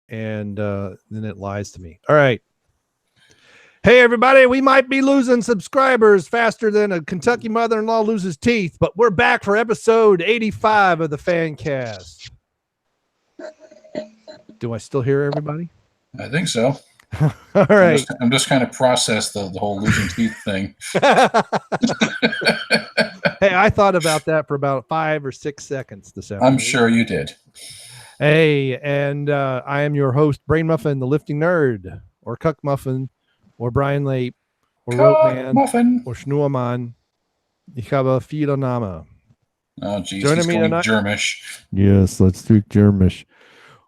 and then it lies to me. All right. Hey, everybody, we might be losing subscribers faster than a Kentucky mother-in-law loses teeth, but we're back for episode 85 of the Fancast. Do I still hear everybody? I think so. All right. I'm just kind of processed the whole losing teeth thing. Hey, I thought about that for about 5 or 6 seconds this afternoon. I'm sure you did. Hey, and I am your host, Brainmuffin, the lifting nerd, or Cuck Muffin, or Brian Lape, or Rope Man, Muffin, or Schnuermann. Ich habe viele Namen. Oh, geez, he's going Germish. Yes, let's do Germish.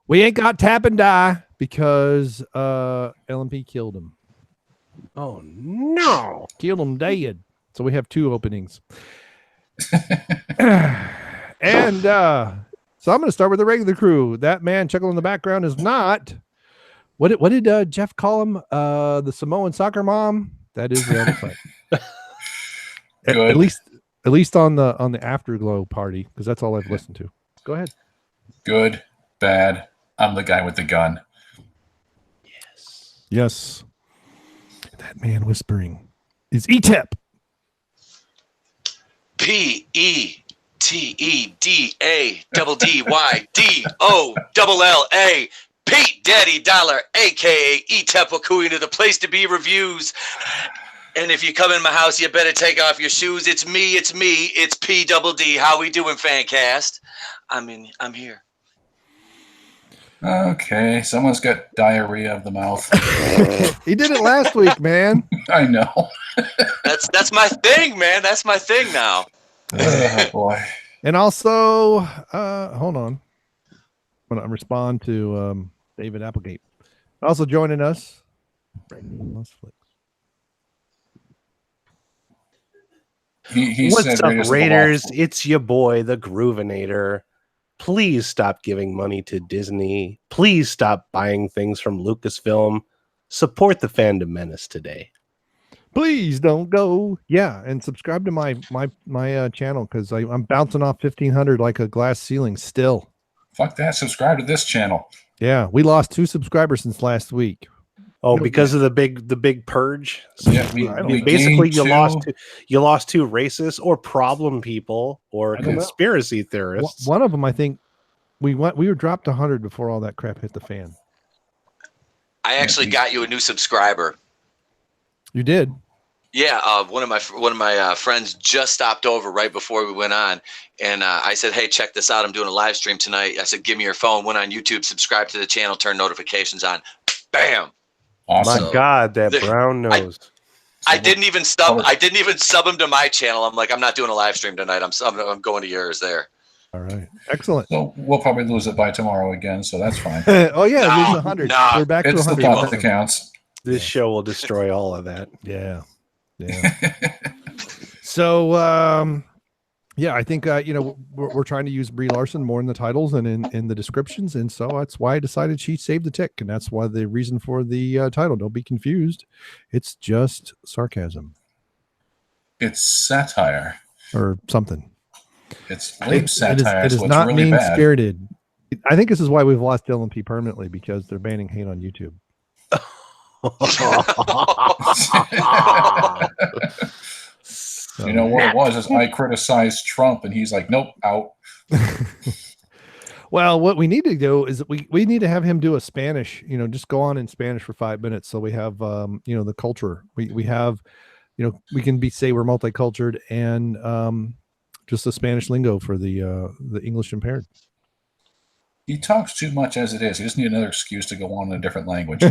We ain't got tap and die because LMP killed him. Oh, no. Killed him dead. So we have 2 openings. And so I'm going to start with the regular crew. That man chuckling in the background is not... What did Jeff call him? The Samoan soccer mom? That is the other fight. At least on the Afterglow party, because that's all I've listened to. Go ahead. Good, bad. I'm the guy with the gun. Yes. That man whispering is Etep. PETEDADDYDOLLA. Pete Daddy Dollar, aka Etep Wokuian, to the place to be reviews. And if you come in my house, you better take off your shoes. It's me, it's PDD. How we doing, Fancast? I'm here. Okay, someone's got diarrhea of the mouth. He did it last week, man. I know. That's my thing, man. That's my thing now. Oh boy. And also, hold on. I'm gonna respond to David Applegate. Also joining us, What's up, Raiders? It's your boy, the Groovinator. Please stop giving money to Disney. Please stop buying things from Lucasfilm. Support the Fandom Menace today. Please don't go. Yeah, and subscribe to my channel because I'm bouncing off 1,500 like a glass ceiling still. Fuck that. Subscribe to this channel. Yeah, we lost 2 subscribers since last week. Oh, because of the big purge. Yeah, we basically you lost 2 racists or problem people or conspiracy theorists. One of them, I think, we were dropped 100 before all that crap hit the fan. I actually got you a new subscriber. You did? Yeah, one of my friends just stopped over right before we went on, and I said, "Hey, check this out! I'm doing a live stream tonight." I said, "Give me your phone." Went on YouTube, subscribe to the channel, turn notifications on. Bam! Awesome. My God, that brown nose. I didn't even sub him to my channel. I'm like, I'm not doing a live stream tonight. I'm going to yours there. All right, excellent. So we'll probably lose it by tomorrow again, so that's fine. Oh yeah, lose 100. No. We're back to 100. It's the thought that counts. This show will destroy all of that. Yeah. So yeah, I think we're trying to use Brie Larson more in the titles and in the descriptions, and so that's why I decided she saved the tick, and that's why the reason for the title. Don't be confused; it's just sarcasm. It's satire or something. It's lame satire. It is not really mean-spirited. I think this is why we've lost LMP permanently, because they're banning hate on YouTube. You know what it was is I criticized Trump and he's like, nope, out. Well, what we need to do is we need to have him do a Spanish, just go on in Spanish for 5 minutes. So we have, the culture we have, we can say we're multicultured and just the Spanish lingo for the English impaired. He talks too much as it is. He just need another excuse to go on in a different language.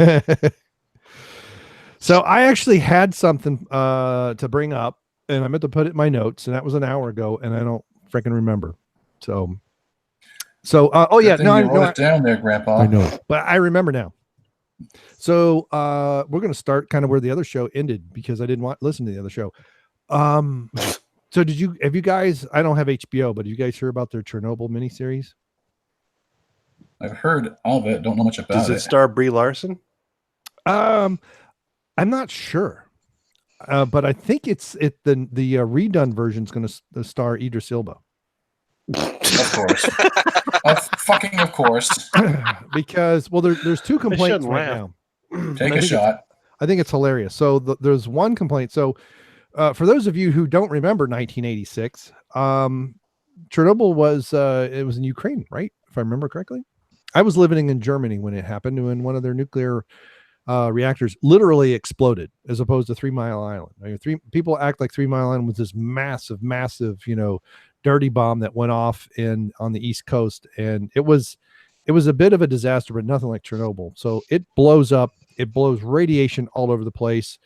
So I actually had something to bring up, and I meant to put it in my notes, and that was an hour ago, and I don't freaking remember. So oh yeah, no, I wrote it down there, Grandpa. I know, but I remember now. So we're gonna start kind of where the other show ended because I didn't listen to the other show. So have you guys? I don't have HBO, but did you guys hear about their Chernobyl miniseries? I've heard of it. Don't know much about it. Does it star Brie Larson? I'm not sure, but I think the redone version is going to star Idris Elba. Of course. Of course. Because, well, there's two complaints right now. Take a shot. I think it's hilarious. So there's one complaint. So for those of you who don't remember 1986, Chernobyl was it was in Ukraine, right? If I remember correctly. I was living in Germany when it happened, when one of their nuclear reactors literally exploded, as opposed to 3 Mile Island. I mean, people act like 3 Mile Island was this massive, dirty bomb that went off on the East Coast, and it was a bit of a disaster, but nothing like Chernobyl. So it blows up. It blows radiation all over the place.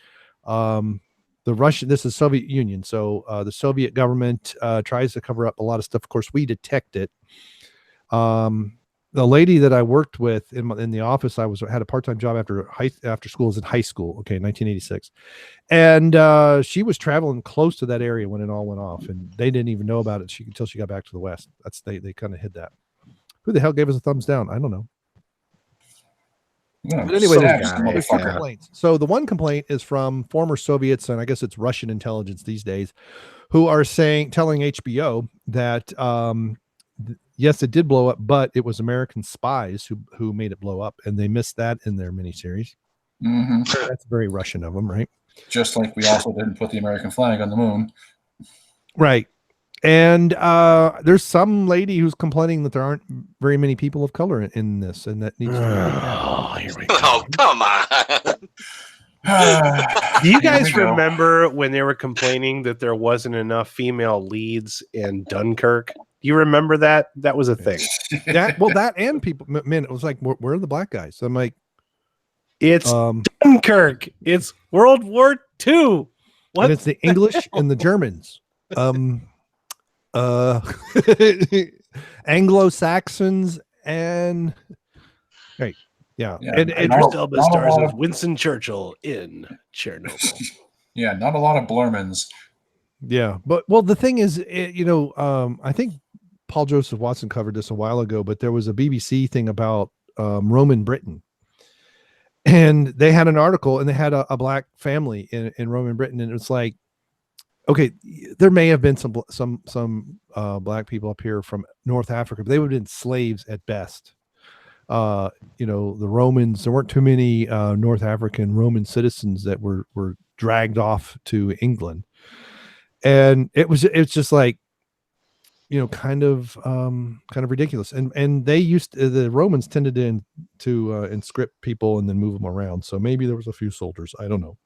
This is Soviet Union. So the Soviet government tries to cover up a lot of stuff. Of course, we detect it. The lady that I worked with in the office, had a part-time job after school. Was in high school. Okay. 1986. And she was traveling close to that area when it all went off, and they didn't even know about it until she got back to the West. They kind of hid that. Who the hell gave us a thumbs down? I don't know. Yeah, but anyway, there's two complaints. So the one complaint is from former Soviets, and I guess it's Russian intelligence these days, who are telling HBO that yes, it did blow up, but it was American spies who made it blow up, and they missed that in their miniseries. Mm-hmm. That's very Russian of them, right? Just like we also didn't put the American flag on the moon. Right. And there's some lady who's complaining that there aren't very many people of color in this, and that needs to be here we go. Oh, come on. Do you guys remember when they were complaining that there wasn't enough female leads in Dunkirk? You remember that? That was a thing. That and people, man, it was like, where are the black guys? So I'm like, it's Dunkirk. It's World War II. What? And it's the English and the Germans. Anglo-Saxons and right. Yeah. And Idris Elba stars as Winston Churchill in Chernobyl. Yeah, not a lot of Blurmans. Yeah, but the thing is, I think Paul Joseph Watson covered this a while ago, but there was a BBC thing about Roman Britain, and they had an article, and they had a black family in Roman Britain, and it's like, okay, there may have been some black people up here from North Africa, but they would have been slaves at best. The Romans, there weren't too many North African Roman citizens that were dragged off to England. And it's just like, kind of ridiculous. And they the Romans tended to inscript people and then move them around. So maybe there was a few soldiers. I don't know.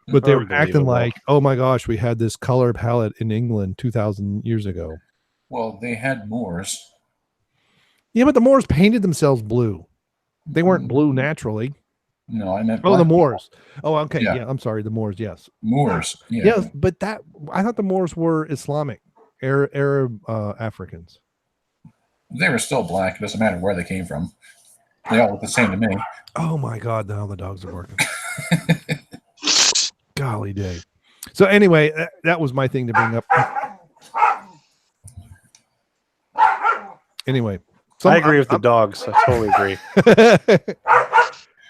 But they were acting like, oh my gosh, we had this color palette in England 2,000 years ago. Well, they had Moors. Yeah, but the Moors painted themselves blue. They weren't blue naturally. No, I meant the Moors. Oh, okay. Yeah, I'm sorry. The Moors, yes. Moors. Yeah. Yes, but I thought the Moors were Islamic, Arab Africans. They were still black. It doesn't matter where they came from. They all look the same to me. Oh my God, now the dogs are barking. Golly day. So anyway, that was my thing to bring up. Anyway. I agree with the dogs. I totally agree.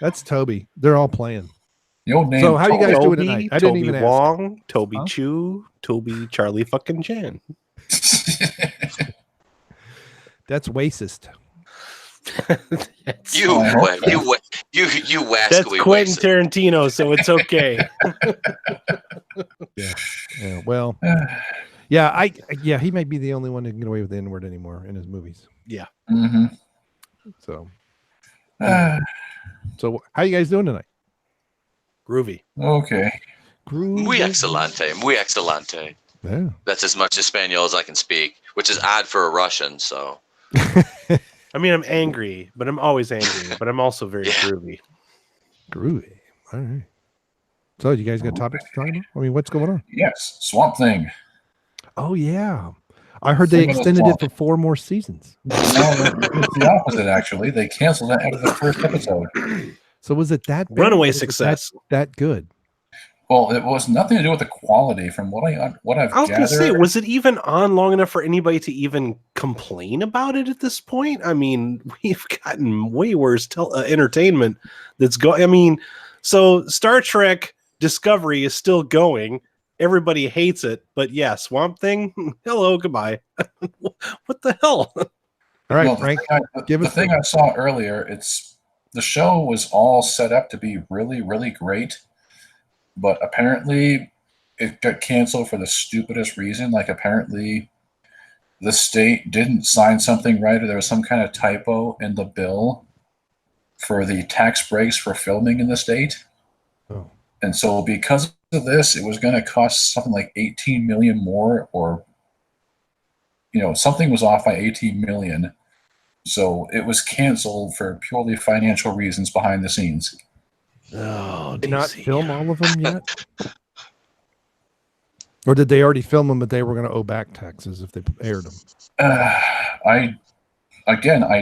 That's Toby. They're all playing. The old name. So how you guys Toby, doing tonight? I didn't Toby even Wong, ask. Toby Chu, Toby Charlie fucking Chan. That's racist. You wascally. That's Quentin Tarantino, so it's okay. Yeah. Well. Yeah. He might be the only one who can get away with the N-word anymore in his movies. Yeah. Mm-hmm. So how you guys doing tonight? Groovy. Okay. Muy excelente. Yeah. That's as much Espanol as I can speak, which is odd for a Russian. So. I mean, I'm angry, but I'm always angry, but I'm also very groovy. Groovy. All right. So you guys got topics to talk about? I mean, what's going on? Yes. Swamp Thing. Oh, yeah. I heard they extended it for 4 more seasons. No, it's the opposite, actually. They canceled that after the first episode. So was it that bad? Runaway success? That good? Well, it was nothing to do with the quality from what I've gathered. I was going to say, was it even on long enough for anybody to even complain about it at this point? I mean, we've gotten way worse entertainment that's going. I mean, so Star Trek Discovery is still going. everybody hates it, but yeah, Swamp Thing, hello, goodbye. What the hell? All right, Well, Frank, the thing I saw earlier, the show was all set up to be really, really great, but apparently it got canceled for the stupidest reason. Like, apparently the state didn't sign something right, or there was some kind of typo in the bill for the tax breaks for filming in the state. Oh. And so because of this, it was going to cost something like 18 million more, or, something was off by 18 million. So it was canceled for purely financial reasons behind the scenes. Oh, did they not film all of them yet? Or did they already film them, but they were going to owe back taxes if they aired them? I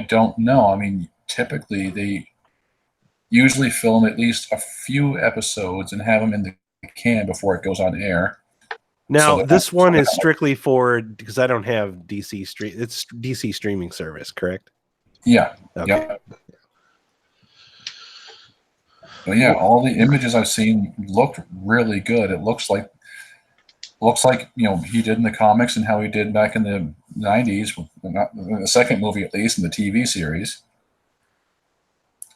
don't know. I mean, typically they usually film at least a few episodes and have them in the can before it goes on air. Now, this one is strictly because I don't have DC stream. It's DC streaming service, correct? Yeah. Okay. Yeah. But yeah, all the images I've seen looked really good. It looks like he did in the comics and how he did back in the 90s, not in the second movie at least, in the TV series.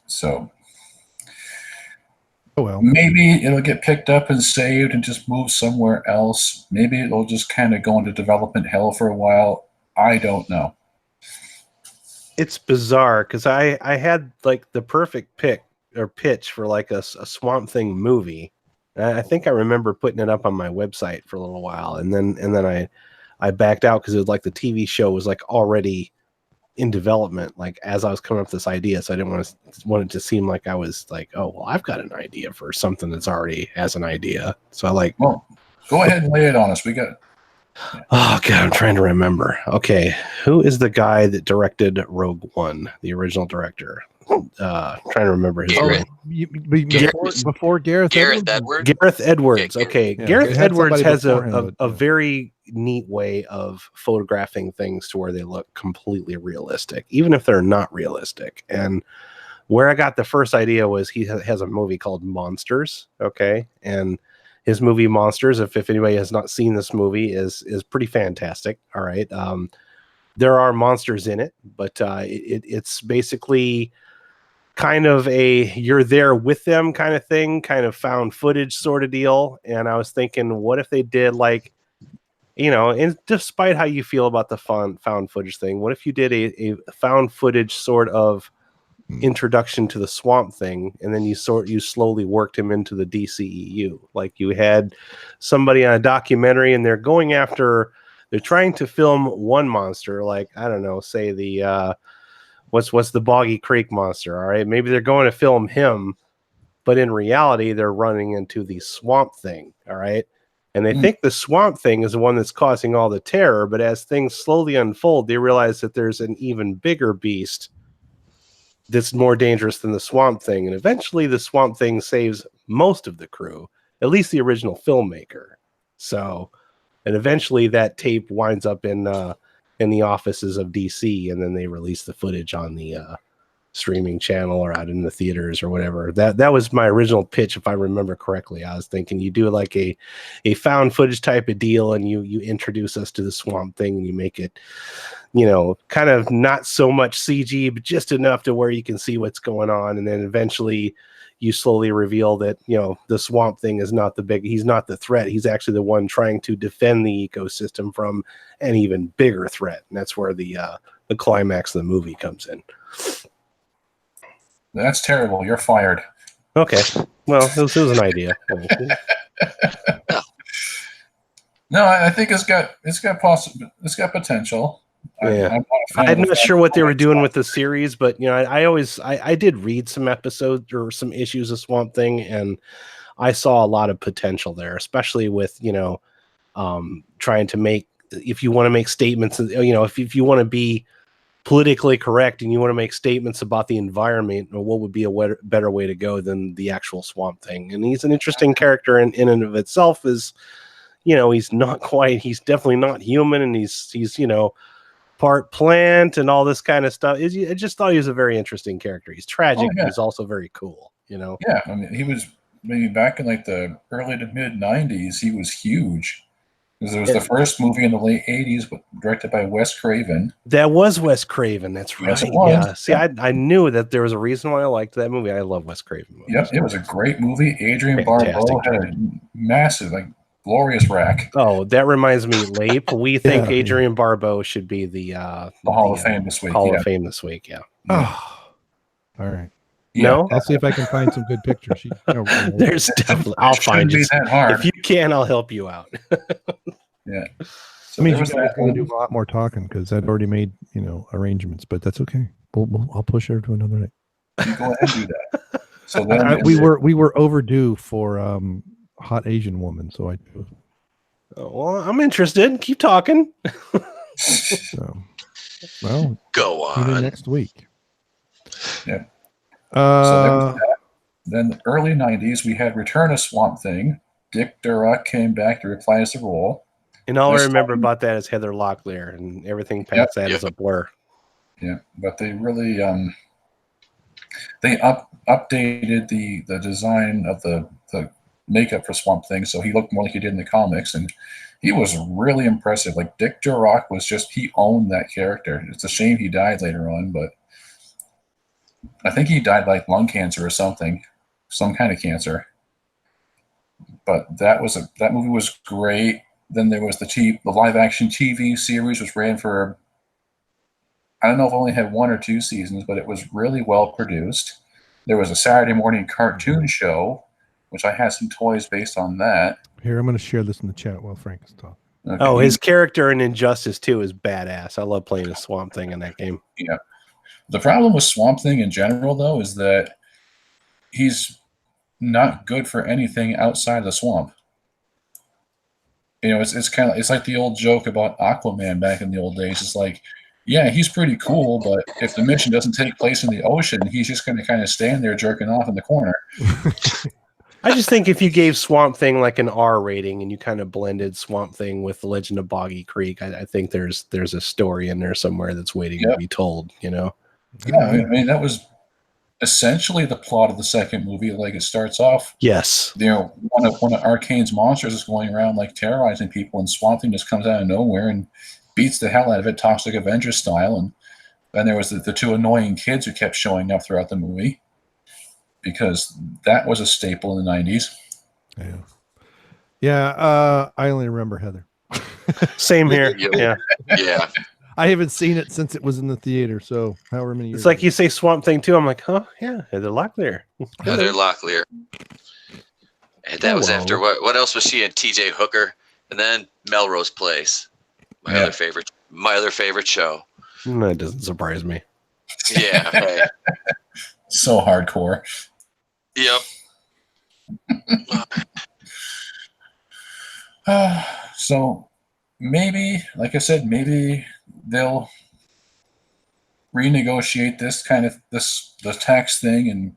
So maybe it'll get picked up and saved and just move somewhere else. Maybe it'll just kind of go into development hell for a while. I don't know. It's bizarre because I had like the perfect pitch for like a Swamp Thing movie. I think I remember putting it up on my website for a little while, and then I backed out because it was like the TV show was like already in development, like as I was coming up with this idea. So I didn't want it to seem like I was like, oh well, I've got an idea for something that's already has an idea. So well, go ahead and lay it on us. We got. Oh god, I'm trying to remember. Okay, who is the guy that directed Rogue One, the original director? Trying to remember his name. Before Gareth Edwards. Gareth Edwards. Okay, Yeah, Gareth Edwards has him, a very neat way of photographing things to where they look completely realistic, even if they're not realistic. And where I got the first idea was he has a movie called Monsters. Okay, and his movie Monsters, if anybody has not seen this movie, is pretty fantastic. All right, there are monsters in it, but it's basically kind of a you're there with them kind of thing, kind of found footage sort of deal. And I was thinking, what if they did like, and despite how you feel about the found footage thing, what if you did a found footage sort of introduction to the Swamp Thing, and then you slowly worked him into the DCEU? Like you had somebody on a documentary and they're trying to film one monster, like, I don't know, say the what's the Boggy Creek monster. All right, maybe they're going to film him, but in reality they're running into the Swamp Thing. All right, and they think the Swamp Thing is the one that's causing all the terror, but as things slowly unfold, they realize that there's an even bigger beast that's more dangerous than the Swamp Thing, and eventually the Swamp Thing saves most of the crew, at least the original filmmaker. So, and eventually that tape winds up in the offices of DC, and then they release the footage on the streaming channel or out in the theaters or whatever. That was my original pitch, if I remember correctly. I was thinking you do like a found footage type of deal, and you introduce us to the Swamp Thing, and you make it, kind of not so much CG, but just enough to where you can see what's going on. And then eventually you slowly reveal that, the Swamp Thing is he's not the threat. He's actually the one trying to defend the ecosystem from an even bigger threat. And that's where the climax of the movie comes in. That's terrible. You're fired. Okay. Well, it was an idea. No, I think it's got potential. Yeah, I'm not sure what they were doing with the series, but I did read some episodes or some issues of Swamp Thing, and I saw a lot of potential there, especially with trying to make, if you want to make statements, if you want to be politically correct and you want to make statements about the environment, or what would be a better way to go than the actual Swamp Thing. And he's an interesting character in and of itself. Is he's definitely not human, and he's part plant and all this kind of stuff. I just thought he was a very interesting character. He's tragic, but he's also very cool. Yeah, I mean, he was maybe back in like the early to mid 90s, he was huge. Because it was the first movie in the late 80s, directed by Wes Craven. That was Wes Craven. That's right. Yes, it was. Yeah. See, I knew that there was a reason why I liked that movie. I love Wes Craven movies. Yep, it was a great movie. Adrienne Barbeau had a massive, like, glorious rack. Oh, that reminds me, Lape. We think Adrienne Barbeau should be the Hall of Fame this week. Hall of Fame this week. Yeah. Oh, all right. Yeah. No, I'll see if I can find some good pictures. There's definitely. I'll find you. If you can, I'll help you out. Yeah. So I mean, you guys are going to do a lot more talking because I'd already made, arrangements, but that's okay. I'll push her to another night. You go ahead and do that. So then we were overdue for Hot Asian Woman, so I. Well, I'm interested. Keep talking. So, well, go on next week. Yeah. So then the early 90s, we had Return of Swamp Thing. Dick Durock came back to reprise the role. And all I remember about that is Heather Locklear, and everything past that is a blur. Yeah, but they really they updated the design of the makeup for Swamp Thing, so he looked more like he did in the comics, and he was really impressive. Like, Dick Durock he owned that character. It's a shame he died later on, but I think he died like lung cancer or something, some kind of cancer. But that movie was great. Then there was the live action TV series, which ran for, I don't know if it only had 1 or 2 seasons, but it was really well produced. There was a Saturday morning cartoon show, which I had some toys based on that. Here, I'm going to share this in the chat while Frank is talking. Okay. Oh, his character in Injustice 2 is badass. I love playing a Swamp Thing in that game. Yeah. The problem with Swamp Thing in general, though, is that he's not good for anything outside the swamp. It's like the old joke about Aquaman back in the old days. It's like, yeah, he's pretty cool, but if the mission doesn't take place in the ocean, he's just going to kind of stand there jerking off in the corner. I just think if you gave Swamp Thing like an R rating and you kind of blended Swamp Thing with The Legend of Boggy Creek, I think there's a story in there somewhere that's waiting to be told, Yeah, I mean, that was essentially the plot of the second movie. Like, it starts off, yes, one of Arcane's monsters is going around like terrorizing people, and Swamp Thing just comes out of nowhere and beats the hell out of it, Toxic Avenger style. And then there was the 2 annoying kids who kept showing up throughout the movie, because that was a staple in the 90s. Yeah. I only remember Heather. Same here. Yeah. I haven't seen it since it was in the theater, so however many years. It's like you say Swamp Thing too. I'm like, huh? Yeah, Heather Locklear. Heather Locklear. And that was after what else was she in? TJ Hooker, and then Melrose Place. My other favorite show. That doesn't surprise me. Yeah. Right. So hardcore. Yep. So maybe, like I said, maybe they'll renegotiate the tax thing and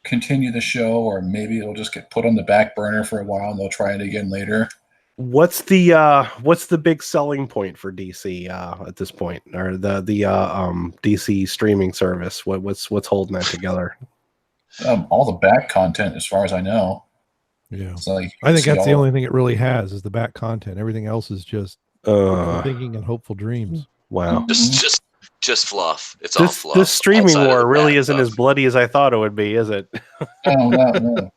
continue the show, or maybe it'll just get put on the back burner for a while and they'll try it again later. What's the big selling point for DC at this point, or the DC streaming service? What's holding that together? All the back content, as far as I know. Yeah, it's like, I think that's the only thing it really has is the back content. Everything else is just thinking and hopeful dreams. Wow, just fluff. It's all fluff. This streaming war really isn't as bloody as I thought it would be, is it? No.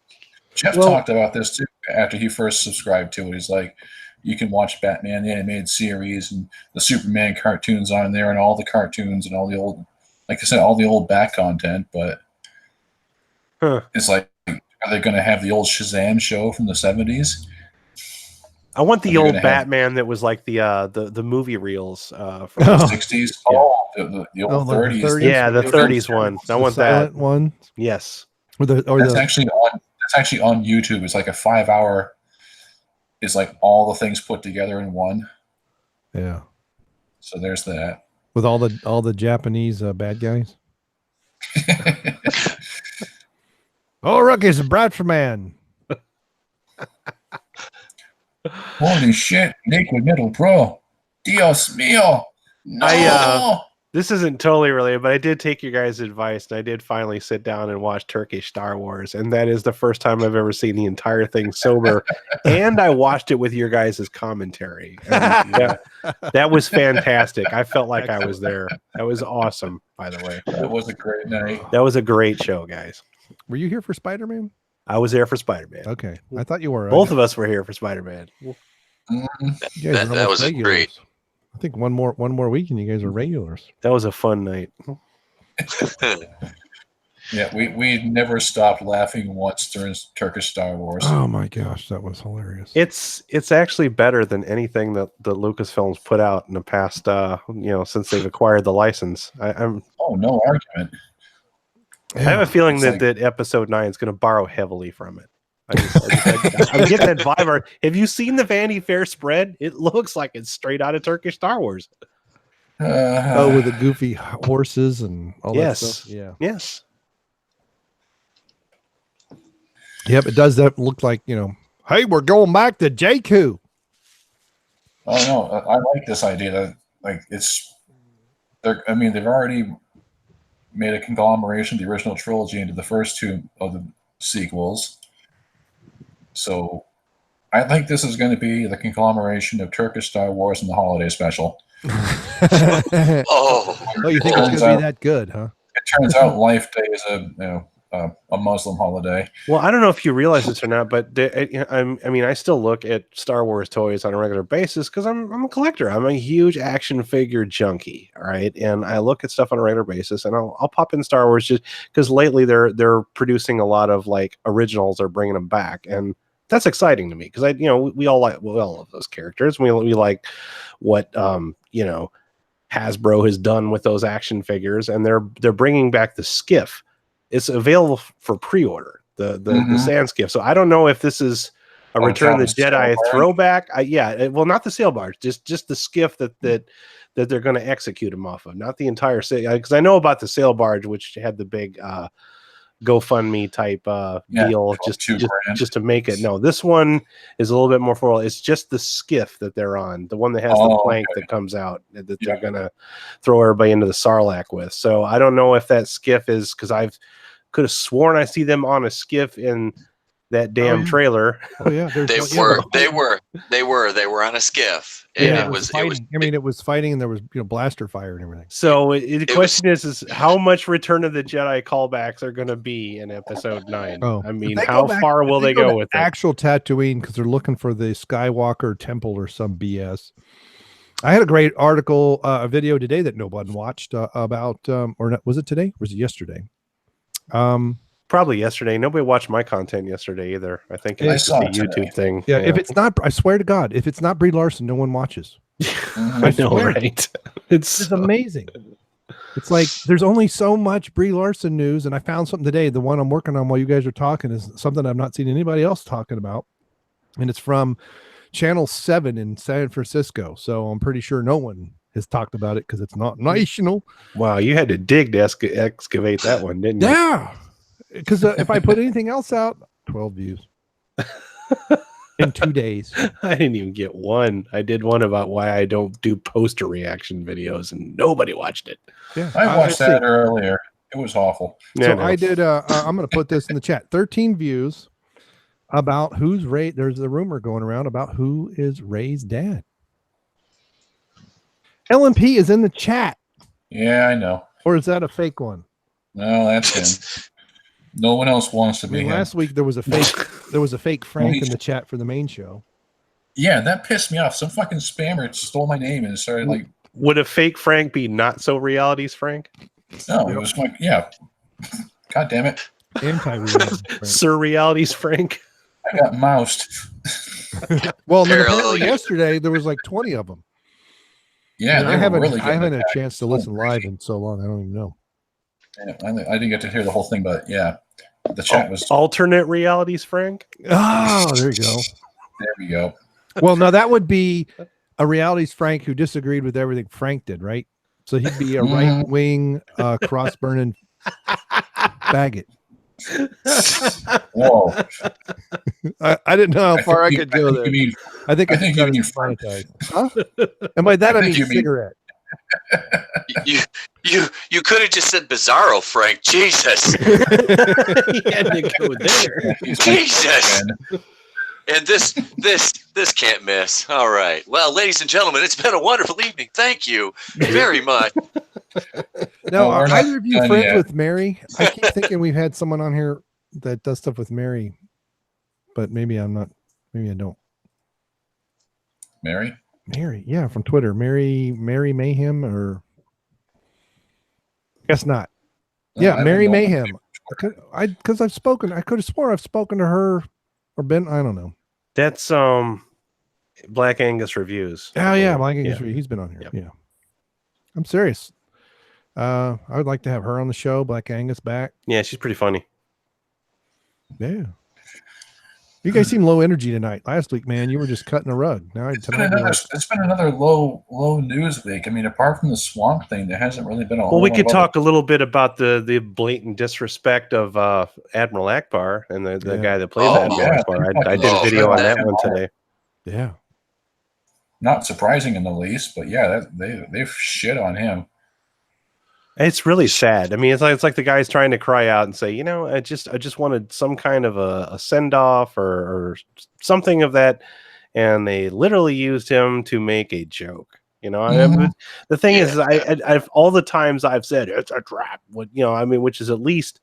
Jeff talked about this too after he first subscribed to it. He's like, you can watch Batman the animated series and the Superman cartoons on there, and all the cartoons and all the old, like I said, all the old back content. But it's like, are they going to have the old Shazam show from the 70s? I want the old Batman that was like the movie reels from the 60s. Yeah. The old 30s. Yeah, the 30s one. I want that one. Yes. That's actually on YouTube. It's like a 5-hour. It's like all the things put together in one. Yeah. So there's that. With all the Japanese bad guys. Oh, Ruckus, Bradford man. Holy shit! Liquid Metal Pro. Dios mío. No. This isn't totally related, but I did take your guys' advice, and I did finally sit down and watch Turkish Star Wars, and that is the first time I've ever seen the entire thing sober, and I watched it with your guys' commentary. And that was fantastic. I felt like I was there. That was awesome, by the way. That was a great night. That was a great show, guys. Were you here for Spider-Man? I was there for Spider-Man. Okay, I thought you were. Both of us were here for Spider-Man. That was a great. I think one more week and you guys are regulars. That was a fun night. Yeah, we never stopped laughing once during Turkish Star Wars. Oh my gosh, that was hilarious. It's actually better than anything that the Lucasfilm's put out in the past. Since they've acquired the license. I'm no argument. I have a feeling that episode 9 is going to borrow heavily from it. I'm getting that vibe. Have you seen the Vanity Fair spread? It looks like it's straight out of Turkish Star Wars. With the goofy horses and all that stuff. Yeah. Yes. Yep, it does that look like, hey, we're going back to Jakku. Oh no, I like this idea that they've already made a conglomeration of the original trilogy into the first 2 of the sequels. So I think this is going to be the conglomeration of Turkish Star Wars and the holiday special. Oh, you think it's going to be that good, huh? It turns out Life Day is a Muslim holiday. Well, I don't know if you realize this or not, but I still look at Star Wars toys on a regular basis because I'm a collector. I'm a huge action figure junkie, all right? And I look at stuff on a regular basis, and I'll pop in Star Wars just because lately they're producing a lot of like originals or bringing them back, and that's exciting to me because we all love those characters. We like what Hasbro has done with those action figures, and they're bringing back the skiff. It's available for pre-order, the Sand Skiff. So I don't know if this is a Return of the Jedi throwback. Not the sail barge, just the skiff that they're going to execute them off of, not the entire sail. Because I know about the sail barge, which had the big GoFundMe type deal just to make it. No, this one is a little bit more formal. It's just the skiff that they're on, the one that has the plank that comes out that they're going to throw everybody into the Sarlacc with. So I don't know if that skiff is, because I could have sworn I see them on a skiff in that damn trailer. Oh yeah, they were on a skiff. And it was fighting, and there was blaster fire and everything. So the question is how much Return of the Jedi callbacks are going to be in Episode 9? Oh, I mean, how far will they go with actual Tatooine, because they're looking for the Skywalker temple or some BS. I had a great article, a video today that nobody watched about, was it today? Or was it yesterday? Probably yesterday. Nobody watched my content yesterday either. I think it's a YouTube thing. Yeah, if it's not, I swear to God, if it's not Brie Larson, no one watches. I know, right? It's amazing. It's like there's only so much Brie Larson news, and I found something today. The one I'm working on while you guys are talking is something I've not seen anybody else talking about, and it's from Channel 7 in San Francisco. So I'm pretty sure no one has talked about it because it's not national. Wow, you had to dig to excavate that one, didn't you? Yeah. Because if I put anything else out, 12 views in 2 days. I didn't even get one. I did one about why I don't do poster reaction videos, and nobody watched it. Yeah, I watched that earlier. It was awful. I did. I'm going to put this in the chat. 13 views about who's Ray. There's a rumor going around about who is Ray's dad. LMP is in the chat. Yeah, I know. Or is that a fake one? No, that's him. No one else wants to be him. Last week there was a fake Frank in the chat for the main show. Yeah, that pissed me off. Some fucking spammer stole my name and started like. Would a fake Frank be not so realities Frank? No, it was like, yeah. God damn it. Anti-realities Frank. Sir Realities Frank. I got moused. Well, apparently yesterday there was like 20 of them. Yeah, I haven't had a chance to listen live in so long. I don't even know. Yeah, I didn't get to hear the whole thing, but yeah, the chat was alternate realities, Frank. Oh, there you go. There we go. Well, now that would be a realities Frank who disagreed with everything Frank did, right? So he'd be a right wing, cross burning faggot. Whoa! I didn't know how far I could go there. I think you mean monetized. Huh? And by that I mean cigarette. You could have just said Bizarro, Frank. Jesus. He had to go there. Jesus. And this can't miss. All right. Well, ladies and gentlemen, it's been a wonderful evening. Thank you very much. No, are we're not either of you done friends yet. with Mary? I keep thinking we've had someone on here that does stuff with Mary, but maybe I'm not. Maybe I don't. Mary? Mary, yeah, from Twitter. Mary Mayhem, or guess not. No, Yeah, I Mary don't know. Mayhem. Because I've spoken. I could have swore I've spoken to her or been. I don't know. That's Black Angus Reviews. Oh yeah, Mike. Yeah. He's been on here. Yep. Yeah, I'm serious. I would like to have her on the show. Black Angus back. Yeah, she's pretty funny. Yeah. You guys seem low energy tonight. Last week, man, you were just cutting a rug. Now It's been another low news week. I mean, apart from the swamp thing, there hasn't really been a whole Well, we lot could of talk a little bit about the blatant disrespect of Admiral Akbar and the guy that plays Oh, Admiral yeah. Akbar. I did a video on that one today. Yeah. Not surprising in the least, but yeah, they've shit on him. It's really sad. I mean, it's like the guy's trying to cry out and say, I just wanted some kind of a send off or something of that, and they literally used him to make a joke. The thing is, I've all the times I've said it's a trap. Which is at least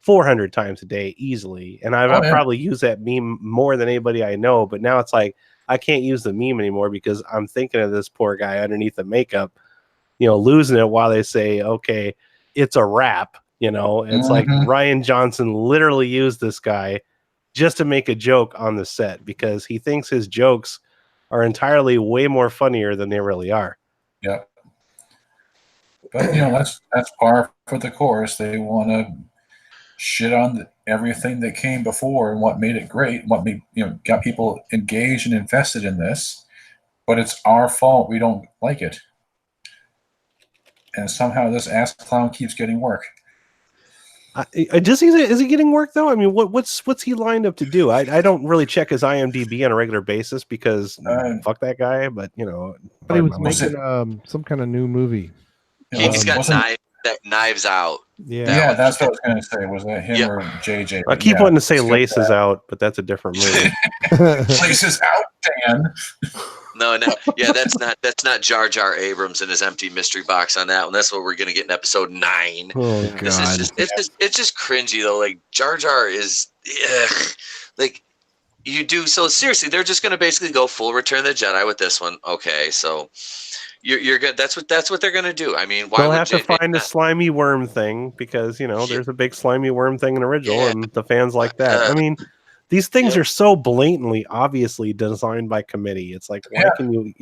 400 times a day easily, and I've probably used that meme more than anybody I know. But now it's like I can't use the meme anymore because I'm thinking of this poor guy underneath the makeup, losing it while they say, okay, it's a wrap. It's like Ryan Johnson literally used this guy just to make a joke on the set because he thinks his jokes are entirely way more funnier than they really are. Yeah. But, that's par for the course. They want to shit on everything that came before and what made it great, what made, got people engaged and invested in this. But it's our fault we don't like it. And somehow this ass clown keeps getting work. Is he getting work though? I mean, what's he lined up to do? I don't really check his IMDb on a regular basis because fuck that guy. But he was making some kind of new movie. He's got Knives Out. Yeah, that's what I was going to say. Was that him or JJ? I keep wanting to say Laces Out, but that's a different movie. Laces Out, Dan. No, yeah, that's not Jar Jar Abrams and his empty mystery box on that one. That's what we're gonna get in episode 9. Oh god, it's just cringy though. Like Jar Jar is like you do so seriously. They're just gonna basically go full Return of the Jedi with this one. Okay, so you're good. That's what they're gonna do. I mean, why they'll would have to find a slimy worm thing because there's a big slimy worm thing in original, and the fans like that. I mean. These things are so blatantly, obviously designed by committee. It's like, why can you,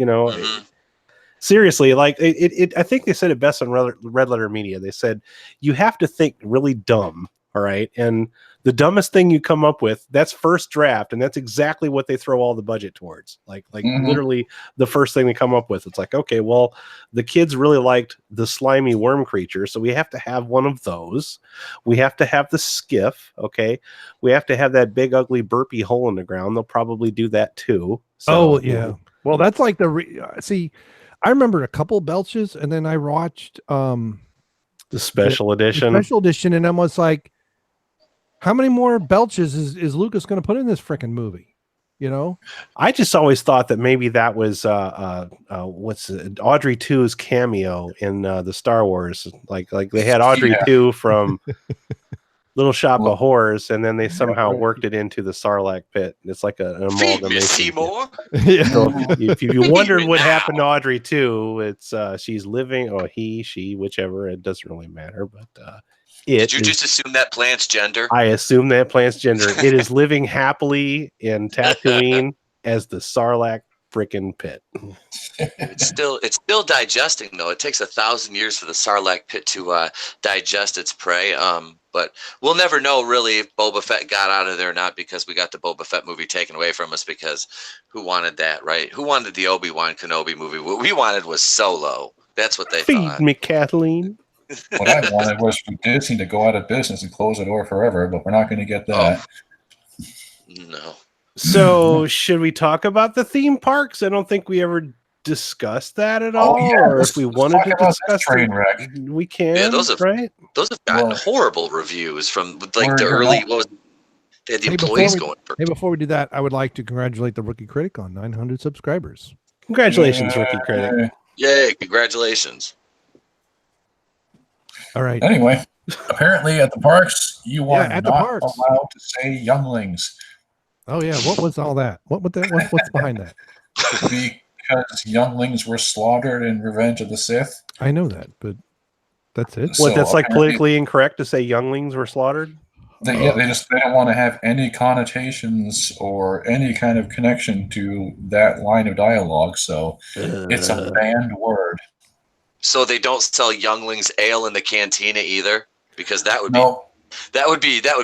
seriously, like it, I think they said it best on Red Letter Media. They said, you have to think really dumb. All right. And the dumbest thing you come up with, that's first draft. And that's exactly what they throw all the budget towards. Like literally the first thing they come up with. It's like, okay, well, the kids really liked the slimy worm creature. So we have to have one of those. We have to have the skiff. Okay. We have to have that big, ugly, burpy hole in the ground. They'll probably do that too. So, Well, that's like see, I remember a couple belches and then I watched the special edition. The special edition. And I was like, how many more belches is Lucas going to put in this freaking movie? I just always thought that maybe that was Audrey 2's cameo in the Star Wars. Like they had Audrey 2 from Little Shop of Horrors, and then they somehow worked it into the Sarlacc pit. It's like an amalgamation. Seymour. So if you wondered what happened to Audrey 2, it's she's living, or she, whichever. It doesn't really matter, but. Did you just assume that plant's gender? I assume that plant's gender. It is living happily in Tatooine as the Sarlacc frickin' pit. It's still digesting though. It takes 1,000 years for the Sarlacc pit to digest its prey. But we'll never know really if Boba Fett got out of there or not because we got the Boba Fett movie taken away from us because who wanted that, right? Who wanted the Obi-Wan Kenobi movie? What we wanted was Solo. That's what they thought. Feed me, Kathleen. What I wanted was for Disney to go out of business and close the door forever, but we're not going to get that. No. So should we talk about the theme parks? I don't think we ever discuss that at all, or if we wanted to discuss train wreck, we can. Yeah, those have gotten Well, horrible reviews from like we're the gonna- early. What was they had the employees going for? Hey, before we do that, I would like to congratulate the Rookie Critic on 900 subscribers. Congratulations, Rookie Critic. Yay! Congratulations. All right. Anyway, apparently at the parks, you are at the not parks. allowed to say younglings Oh yeah, what was all that? What's behind that? because younglings were slaughtered in Revenge of the Sith. I know that, but that's it. So What? That's like apparently- politically incorrect to say younglings were slaughtered. They don't want to have any connotations or any kind of connection to that line of dialogue. So it's a banned word. So they don't sell younglings ale in the cantina either, because that would No,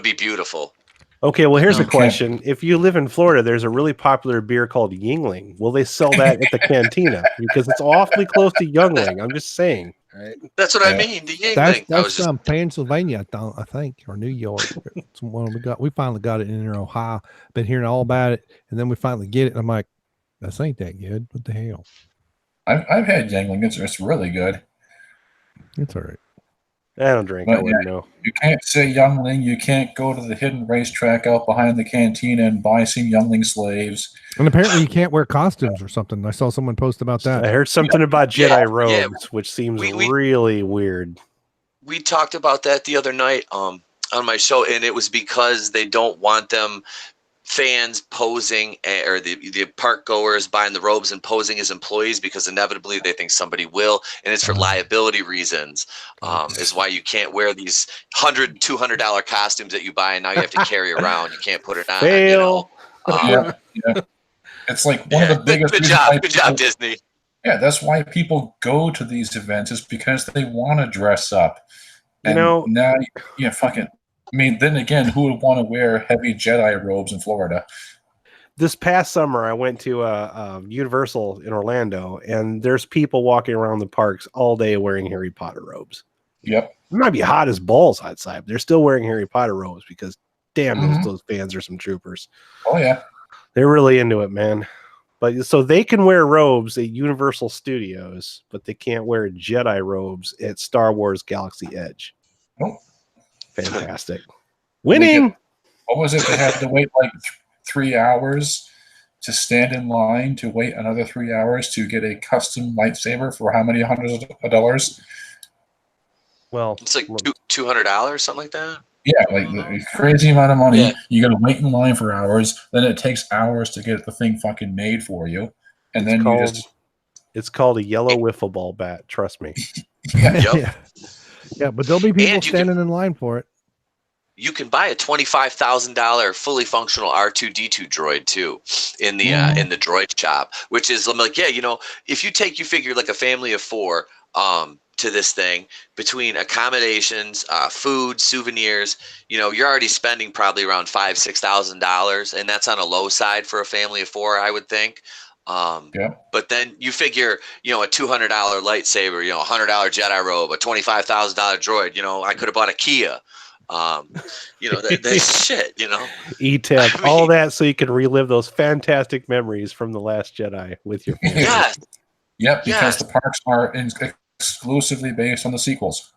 be beautiful. Okay, well, here's a Okay. question. If you live in Florida, there's a really popular beer called Yingling. Will they sell that at the cantina? Because it's awfully close to Youngling. I'm just saying. Right? That's what I Yeah. mean. The Yingling. That's Pennsylvania, I think, or New York. It's one we got. We finally got it in Ohio. Been hearing all about it, and then we finally get it. And I'm like, this ain't that good. What the hell? I've had Yangling. It's really good. It's all right. I don't drink. But I wouldn't know. You can't say youngling. You can't go to the hidden racetrack out behind the cantina and buy some youngling slaves. And apparently, you can't wear costumes or something. I saw someone post about I that. heard something about Jedi Yeah, robes, which seems We- really weird. We talked about that the other night on my show, and it was because they don't want them fans posing or the park goers buying the robes and posing as employees, because inevitably they think somebody will, and it's for liability reasons. Is why you can't wear these $100-$200 costumes that you buy and now you have to carry around. You can't put it on. Fail. Yeah. It's like one of the biggest. Good reasons job, why good job, people- Disney. Yeah, that's why people go to these events, is because they want to dress up. You And know- now, fucking. I mean, then again, who would want to wear heavy Jedi robes in Florida? This past summer, I went to Universal in Orlando, and there's people walking around the parks all day wearing Harry Potter robes. Yep. It might be hot as balls outside, but they're still wearing Harry Potter robes because, damn, those fans are some troopers. Oh yeah. They're really into it, man. But so they can wear robes at Universal Studios, but they can't wear Jedi robes at Star Wars Galaxy Edge. Nope. Fantastic. Winning. What was it? They had to wait like 3 hours to stand in line to wait another 3 hours to get a custom lightsaber for how many hundreds of dollars? Well, It's like $200, something like that. Yeah, like the crazy amount of money. Yeah. You got to wait in line for hours. Then it takes hours to get the thing fucking made for you, and then you just it's called a yellow wiffle ball bat. Trust me. Yep. Yeah, but there'll be people And you standing in line for it. You can buy a $25,000 fully functional R2D2 droid too in the droid shop, which is, I'm like, yeah, if you figure like a family of four to this thing, between accommodations, food, souvenirs, you're already spending probably around $5,000-$6,000, and that's on a low side for a family of four, I would think. But then you figure, a $200 lightsaber, a $100 Jedi robe, a $25,000 droid. I could have bought a Kia. That's shit. Etep, all that so you can relive those fantastic memories from The Last Jedi with your family. Yes. Yep, because Yes. the parks are exclusively based on the sequels.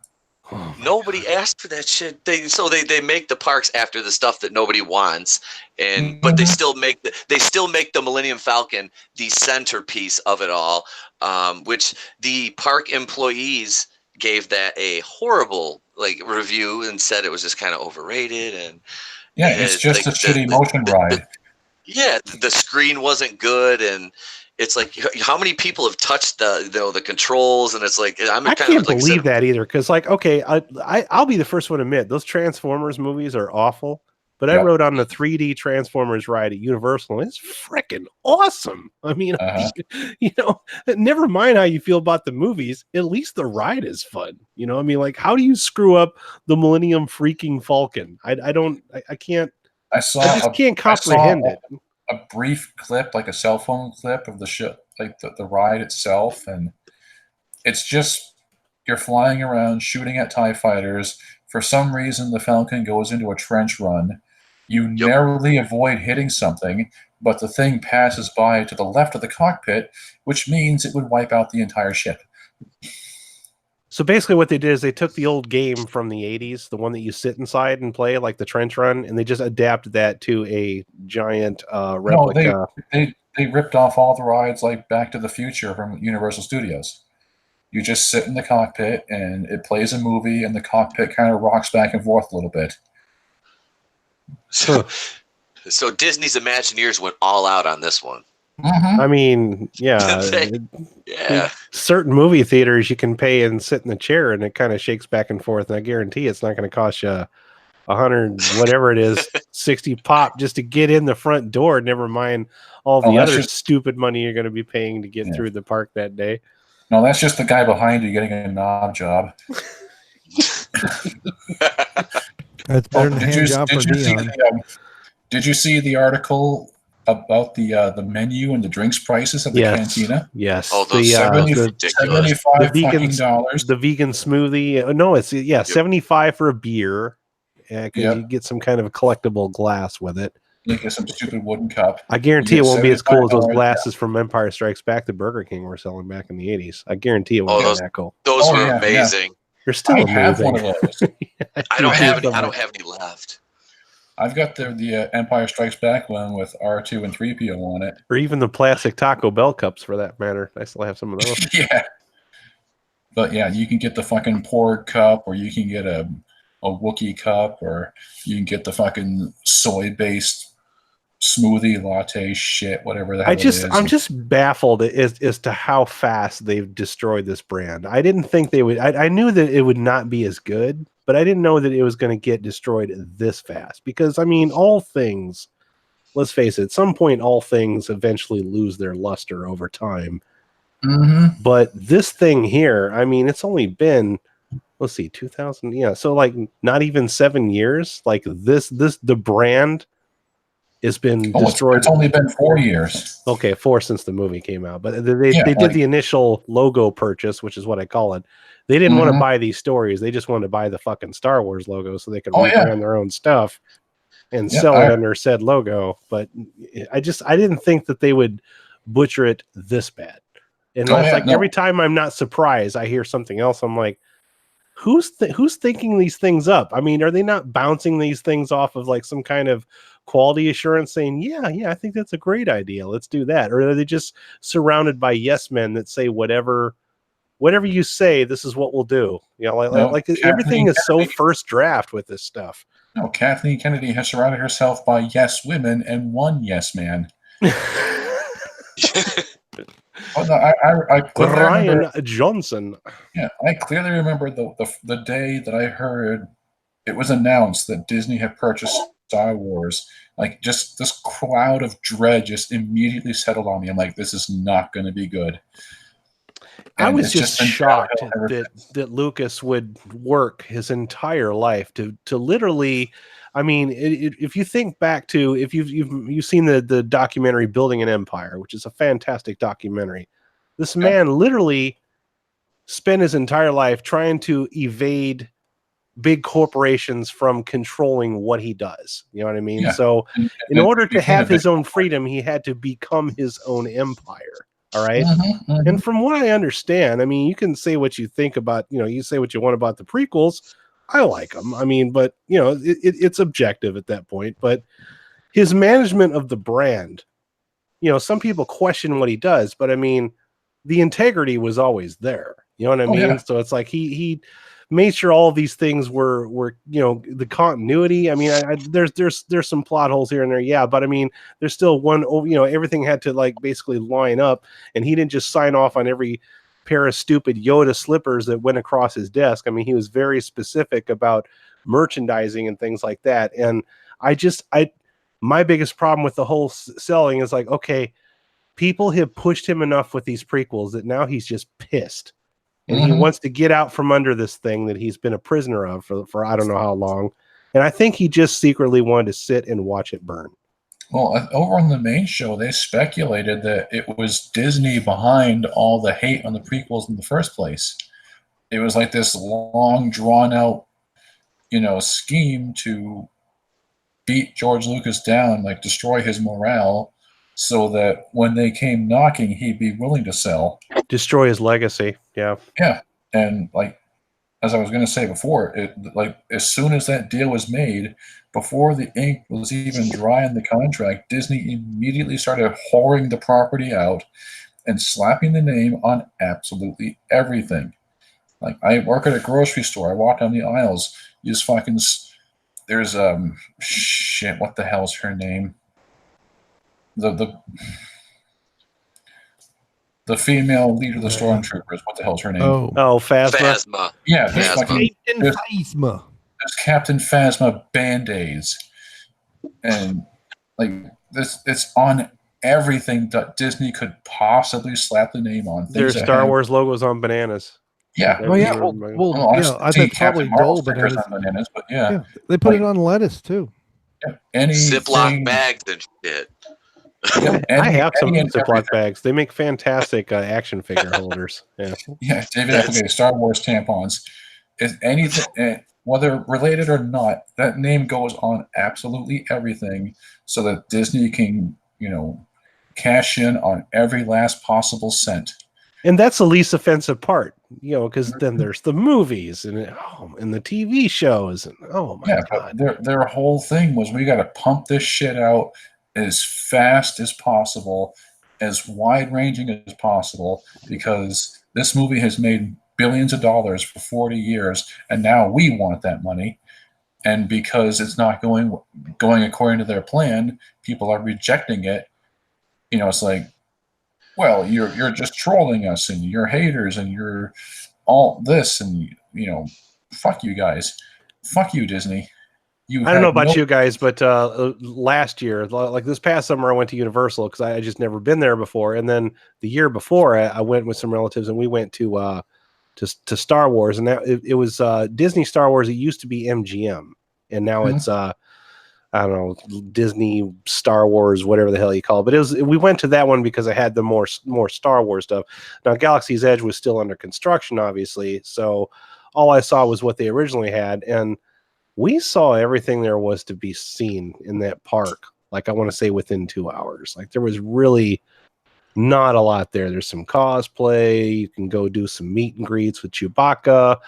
Nobody asked for that shit. They make the parks after the stuff that nobody wants, but they still make the Millennium Falcon the centerpiece of it all, which the park employees gave that a horrible review and said it was just kind of overrated, and Yeah, it's just a shitty motion ride. The screen wasn't good, and it's like, how many people have touched the controls, and it's like, I can't believe that either, because okay, I'll be the first one to admit those Transformers movies are awful, but I rode on the 3D Transformers ride at Universal, and it's freaking awesome. I mean, never mind how you feel about the movies, at least the ride is fun. I mean, like, how do you screw up the Millennium freaking Falcon? I can't. I just can't comprehend it. A brief clip, like a cell phone clip of the show, like the ride itself, and it's just you're flying around shooting at TIE fighters. For some reason, the Falcon goes into a trench run. You narrowly avoid hitting something, but the thing passes by to the left of the cockpit, which means it would wipe out the entire ship. So basically what they did is they took the old game from the 80s, the one that you sit inside and play, like the trench run, and they just adapted that to a giant replica. No, they ripped off all the rides like Back to the Future from Universal Studios. You just sit in the cockpit, and it plays a movie, and the cockpit kind of rocks back and forth a little bit. So Disney's Imagineers went all out on this one. Mm-hmm. I mean, yeah. Yeah. Certain movie theaters you can pay and sit in the chair and it kind of shakes back and forth. And I guarantee it's not going to cost you 100, whatever it is, 60 pop just to get in the front door. Never mind all the other stupid money you're going to be paying to get through the park that day. No, that's just the guy behind you getting a knob job. That's better than a hand job for Dion. Did you see the article about the menu and the drinks prices at the cantina? Yes. Oh, those $75 the vegan smoothie. No, it's 75 for a beer. Because you get some kind of a collectible glass with it. You get some stupid wooden cup. I guarantee it won't be as cool as those glasses from Empire Strikes Back that Burger King were selling back in the 80s. I guarantee it won't be that cool. Those were amazing. They're still amazing. I have one of those. I don't have any left. I've got the Empire Strikes Back one with R2 and 3PO on it. Or even the plastic Taco Bell cups, for that matter. I still have some of those. Yeah. But yeah, you can get the fucking porg cup, or you can get a Wookiee cup, or you can get the fucking soy-based smoothie latte shit, whatever the hell it is. I'm just baffled as to how fast they've destroyed this brand. I didn't think they would. I knew that it would not be as good, but I didn't know that it was going to get destroyed this fast. Because, I mean, all things, let's face it, at some point, all things eventually lose their luster over time. Mm-hmm. But this thing here, I mean, it's only been, let's see, 2000. Yeah. So like not even 7 years. Like the brand has been destroyed. It's only been 4 years. Okay. 4 since the movie came out, but they did the initial logo purchase, which is what I call it. They didn't want to buy these stories. They just wanted to buy the fucking Star Wars logo so they could rebrand their own stuff and sell it under said logo. But I didn't think that they would butcher it this bad. And every time I'm not surprised, I hear something else. I'm like, who's thinking these things up? I mean, are they not bouncing these things off of like some kind of quality assurance saying, yeah, I think that's a great idea. Let's do that. Or are they just surrounded by yes men that say whatever you say, this is what we'll do. You know, like everything is so first draft with this stuff. No, Kathleen Kennedy has surrounded herself by yes women and one yes man. Oh, no, I Bryon Johnson. Yeah, I clearly remember the day that I heard it was announced that Disney had purchased Star Wars. Like, just this cloud of dread just immediately settled on me. I'm like, this is not going to be good. And I was just shocked that Lucas would work his entire life to literally. I mean, if you think back to, if you've seen the documentary Building an Empire, which is a fantastic documentary, this man literally spent his entire life trying to evade big corporations from controlling what he does. You know what I mean? Yeah. So in order to have his own freedom, he had to become his own empire. All right. And from what I understand, I mean, you can say what you think about, you say what you want about the prequels. I like them. I mean, but it's objective at that point. But his management of the brand, some people question what he does, but I mean, the integrity was always there. You know what I mean? Yeah. So it's like he made sure all of these things were the continuity. I mean, there's some plot holes here and there, yeah, but I mean, there's still one. Everything had to like basically line up, and he didn't just sign off on every pair of stupid Yoda slippers that went across his desk. I mean, he was very specific about merchandising and things like that. And my biggest problem with the whole selling is like, okay, people have pushed him enough with these prequels that now he's just pissed. And he wants to get out from under this thing that he's been a prisoner of for I don't know how long. And I think he just secretly wanted to sit and watch it burn. Well, over on the main show, they speculated that it was Disney behind all the hate on the prequels in the first place. It was like this long, drawn-out, scheme to beat George Lucas down, like destroy his morale, so that when they came knocking, he'd be willing to sell. Destroy his legacy. Yeah. Yeah, and like as I was going to say before, it like as soon as that deal was made, before the ink was even dry on the contract, Disney immediately started whoring the property out and slapping the name on absolutely everything. Like I work at a grocery store. I walk down the aisles. You just fucking there's shit. What the hell's her name? The female leader of the stormtroopers. What the hell's her name? Oh, Phasma. Phasma. Yeah, there's Captain Phasma. There's Captain Phasma Band-Aids, and like this, it's on everything that Disney could possibly slap the name on. There's Star Wars logos on bananas. Yeah. Oh yeah. Well, yeah. I think probably dull bananas, but yeah, they put it on lettuce too. Yeah, Ziploc bags and shit. Yeah, I have some Ziploc bags. They make fantastic action figure holders. Yeah. Yeah, David Applegate, Star Wars tampons. Is anything, whether related or not, that name goes on absolutely everything, so that Disney can, cash in on every last possible cent. And that's the least offensive part, because then there's the movies and the TV shows, and oh my god, their whole thing was we got to pump this shit out as fast as possible, as wide-ranging as possible, because this movie has made billions of dollars for 40 years, and now we want that money. And because it's not going according to their plan, people are rejecting it. It's like, well, you're just trolling us, and you're haters, and you're all this, and fuck you guys, fuck you, Disney. I don't know about you guys, but last year, like this past summer, I went to Universal because I just never been there before, and then the year before, I went with some relatives, and we went to Star Wars, and it was Disney Star Wars. It used to be MGM, and now it's I don't know, Disney Star Wars, whatever the hell you call it. But we went to that one because I had the more Star Wars stuff. Now Galaxy's Edge was still under construction, obviously, so all I saw was what they originally had, and we saw everything there was to be seen in that park. Like, I want to say within 2 hours. Like, there was really not a lot there. There's some cosplay. You can go do some meet and greets with Chewbacca.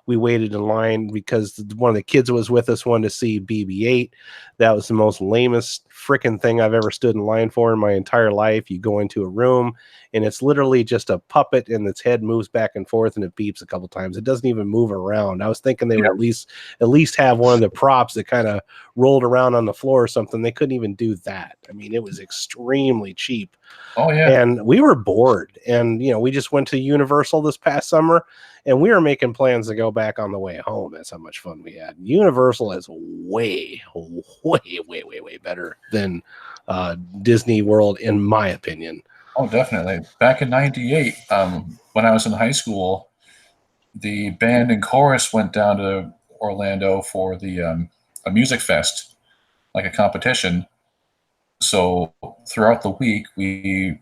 We waited in line because one of the kids was with us wanted to see BB-8. That was the most lamest freaking thing I've ever stood in line for in my entire life. You go into a room and it's literally just a puppet, and its head moves back and forth and it beeps a couple times. It doesn't even move around. I was thinking they would at least have one of the props that kind of rolled around on the floor or something. They couldn't even do that. I mean, it was extremely cheap. Oh yeah. And we were bored. And we just went to Universal this past summer, and we were making plans to go back on the way home. That's how much fun we had. Universal is way better than Disney World, in my opinion. Oh, definitely. Back in '98, when I was in high school, the band and chorus went down to Orlando for a music fest, like a competition. So throughout the week, we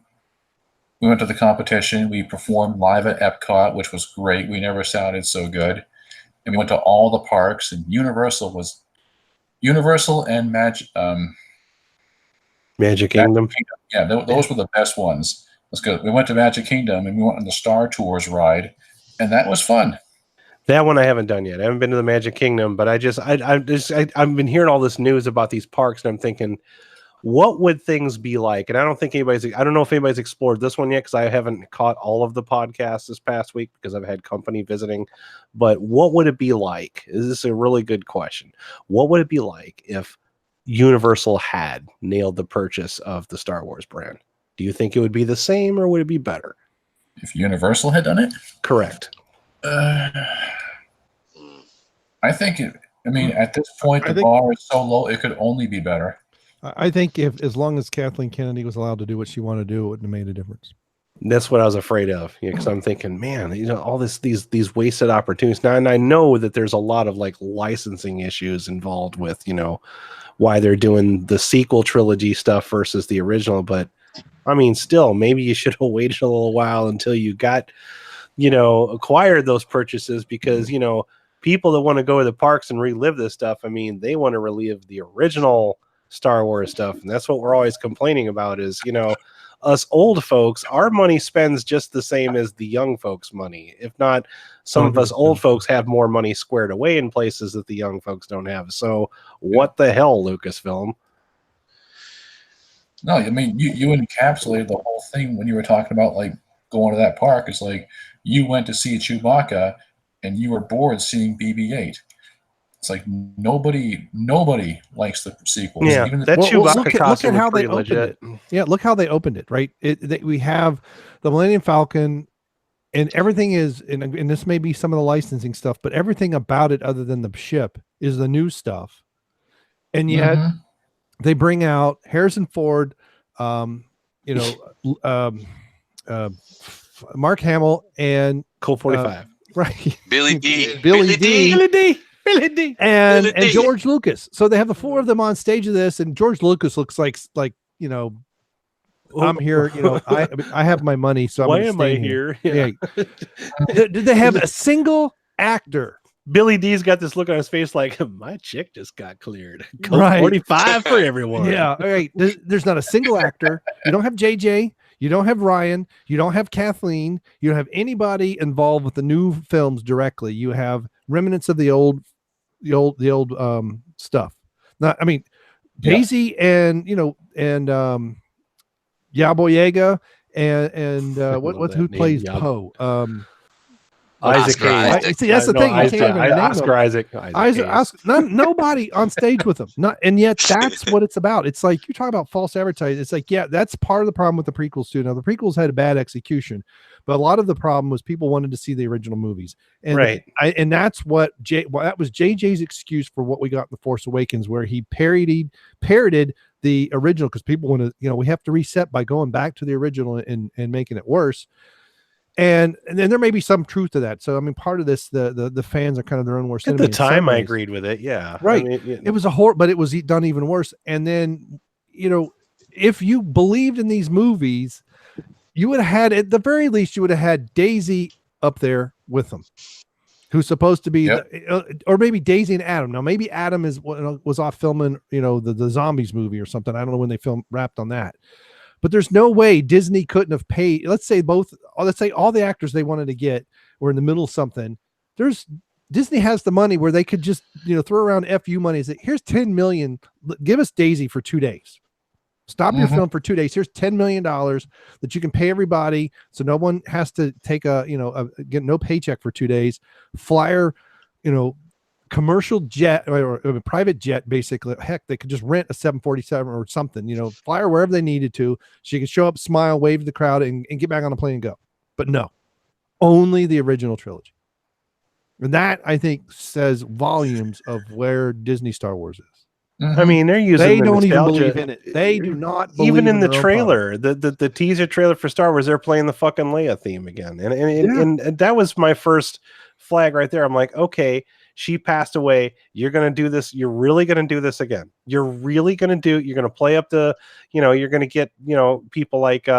went to the competition. We performed live at Epcot, which was great. We never sounded so good. And we went to all the parks, and Universal and Magic Kingdom. Yeah, those were the best ones. Let's go. We went to Magic Kingdom, and we went on the Star Tours ride, and that was fun. That one I haven't done yet. I haven't been to the Magic Kingdom, but I've been hearing all this news about these parks, and I'm thinking, what would things be like? And I don't know if anybody's explored this one yet, because I haven't caught all of the podcasts this past week because I've had company visiting. But what would it be like? This is a really good question. What would it be like if Universal had nailed the purchase of the Star Wars brand? Do you think it would be the same, or would it be better? If Universal had done it? Correct. I think at this point, the bar is so low, it could only be better. I think as long as Kathleen Kennedy was allowed to do what she wanted to do, it wouldn't have made a difference. That's what I was afraid of, because I'm thinking, man, all these wasted opportunities. Now, and I know that there's a lot of like licensing issues involved with, why they're doing the sequel trilogy stuff versus the original. But I mean, still, maybe you should have waited a little while until you got, acquired those purchases, because, people that want to go to the parks and relive this stuff, I mean, they want to relive the original Star Wars stuff. And that's what we're always complaining about is, you know, us old folks, our money spends just the same as the young folks' money. If not, some of us old folks have more money squared away in places that the young folks don't have. So what the hell, Lucasfilm? No, I mean, you encapsulated the whole thing when you were talking about like going to that park. It's like you went to see Chewbacca and you were bored seeing BB-8. It's like nobody likes the sequels. Yeah, even that Chewbacca costume look at how they opened it. Yeah, look how they opened it. Right, we have the Millennium Falcon, and everything is, and this may be some of the licensing stuff, but everything about it, other than the ship, is the new stuff. And yet they bring out Harrison Ford, Mark Hamill, and Colt 45. Right, Billy D. and George Lucas. So they have the four of them on stage of this, and George Lucas looks like you know, I'm here. You know, I have my money, so why am I here? Yeah. Did they have a single actor? Billy D's got this look on his face like, my chick just got cleared. Colt Right. 45 for everyone. Yeah, all right. There's not a single actor. You don't have JJ. You don't have Ryan. You don't have Kathleen. You don't have anybody involved with the new films directly. You have remnants of the old stuff. Not, I mean, Daisy and Yabo Yaga and who plays Poe? Isaac Hayes. See, that's the thing. You can't even name Oscar them. Isaac. Nobody on stage with them. And yet that's what it's about. It's like you're talking about false advertising. It's like, yeah, that's part of the problem with the prequels too. Now the prequels had a bad execution, but a lot of the problem was people wanted to see the original movies. And right. And that's what that was JJ's excuse for what we got in The Force Awakens, where he parodied the original, because people want to, we have to reset by going back to the original and making it worse. And then there may be some truth to that. So I mean, part of this, the fans are kind of their own worst enemy. At the time, I agreed with it. Yeah, right. I mean, it was a horror, but it was done even worse. And then, if you believed in these movies, you would have had, at the very least, you would have had Daisy up there with them, who's supposed to be, or maybe Daisy and Adam. Now, maybe Adam was off filming, the zombies movie or something. I don't know when they wrapped on that. But there's no way Disney couldn't have paid. Let's say all the actors they wanted to get were in the middle of something. Disney has the money where they could just, throw around FU money. Say, here's $10 million. Give us Daisy for 2 days. Stop your film for 2 days. Here's $10 million that you can pay everybody, so no one has to take get no paycheck for 2 days. Flyer, commercial jet or a private jet, basically. Heck, they could just rent a 747 or something, fly her wherever they needed to, so you could show up, smile, wave to the crowd, and get back on the plane and go. But no, only the original trilogy. And that, I think, says volumes of where Disney Star Wars is. I mean, they don't even believe in it. They do not believe even in the their trailer, the teaser trailer for Star Wars, they're playing the fucking Leia theme again. And that was my first flag right there. I'm like, okay, she passed away. You're going to do this. You're really going to do this again. You're going to play up the, you're going to get, people like,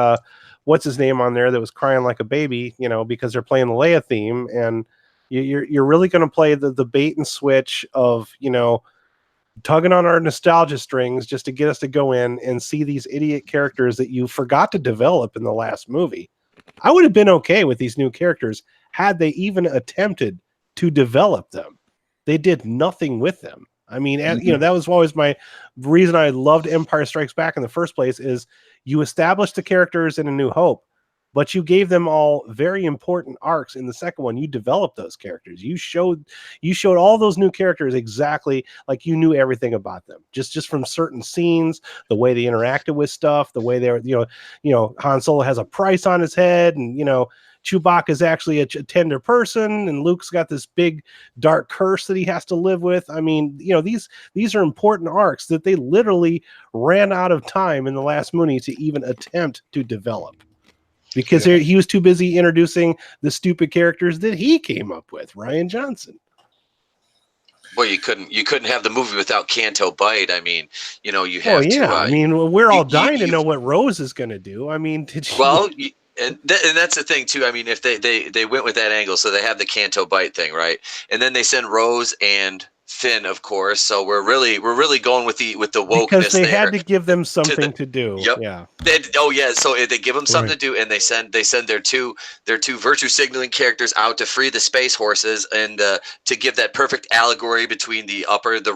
what's his name on there that was crying like a baby, because they're playing the Leia theme. And you're really going to play the bait and switch of, tugging on our nostalgia strings just to get us to go in and see these idiot characters that you forgot to develop in the last movie. I would have been okay with these new characters had they even attempted to develop them. They did nothing with them. I mean, that was always my reason I loved Empire Strikes Back in the first place, is you established the characters in A New Hope, but you gave them all very important arcs in the second one. You developed those characters. You showed all those new characters exactly like you knew everything about them, just from certain scenes, the way they interacted with stuff, the way they're, Han Solo has a price on his head, and, Chewbacca is actually a tender person, and Luke's got this big dark curse that he has to live with. I mean, these are important arcs that they literally ran out of time in the last movie to even attempt to develop, because he was too busy introducing the stupid characters that he came up with, Rian Johnson. Well, you couldn't have the movie without Canto Bight. I mean, you have to. I mean, we're all dying to know what Rose is going to do. I mean, And that's the thing too. I mean, if they went with that angle, so they have the Canto Bite thing, right? And then they send Rose and Finn, of course. So we're really going with the wokeness because they there. had to give them something to do. Yep. Yeah. So they give them something to do, and they send their two virtue signaling characters out to free the space horses and to give that perfect allegory between the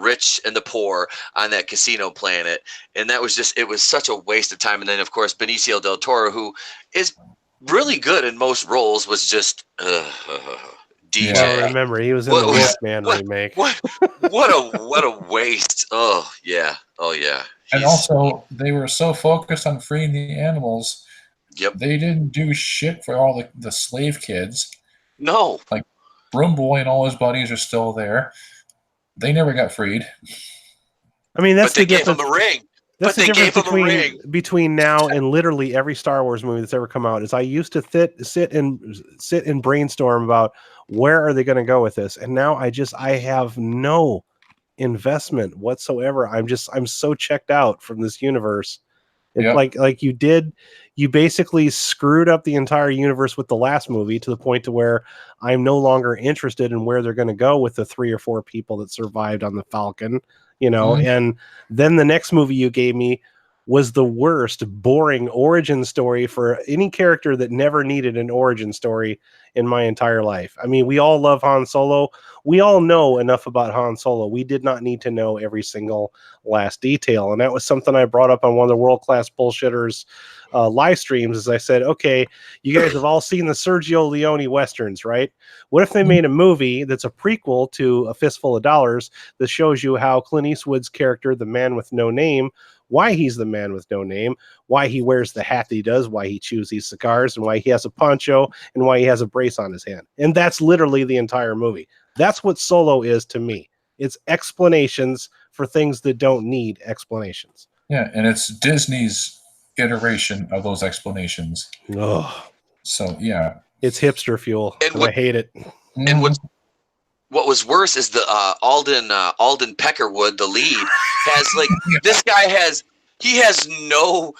rich and the poor on that casino planet. And that was it was such a waste of time. And then of course Benicio del Toro, who is really good in most roles, was just DJ. Well, remember, he was in the Wolfman remake. What a waste. Oh yeah. And also, they were so focused on freeing the animals. Yep. They didn't do shit for all the slave kids. No. Like Broom Boy and all his buddies are still there. They never got freed. I mean, that's the difference. Gave him a ring. That's the difference between now and literally every Star Wars movie that's ever come out. Is I used to sit and brainstorm about where are they going to go with this, and now I have no investment whatsoever. I'm so checked out from this universe. It's like you basically screwed up the entire universe with the last movie to the point to where I'm no longer interested in where they're going to go with the 3 or 4 people that survived on the Falcon. And then the next movie you gave me was the worst, boring origin story for any character that never needed an origin story in my entire life. I mean, we all love Han Solo. We all know enough about Han Solo. We did not need to know every single last detail. And that was something I brought up on one of the World Class Bullshitters live streams. As I said, okay, you guys have all seen the Sergio Leone Westerns, right? What if they made a movie that's a prequel to A Fistful of Dollars that shows you how Clint Eastwood's character, the man with no name, why he's the man with no name, why he wears the hat that he does, why he chews these cigars, and why he has a poncho, and why he has a brace on his hand. And that's literally the entire movie. That's what Solo is to me. It's explanations for things that don't need explanations. Yeah, and it's Disney's iteration of those explanations. Oh. So, yeah. It's hipster fuel, and I hate it. And what was worse is the Alden Peckerwood, the lead, has this guy has no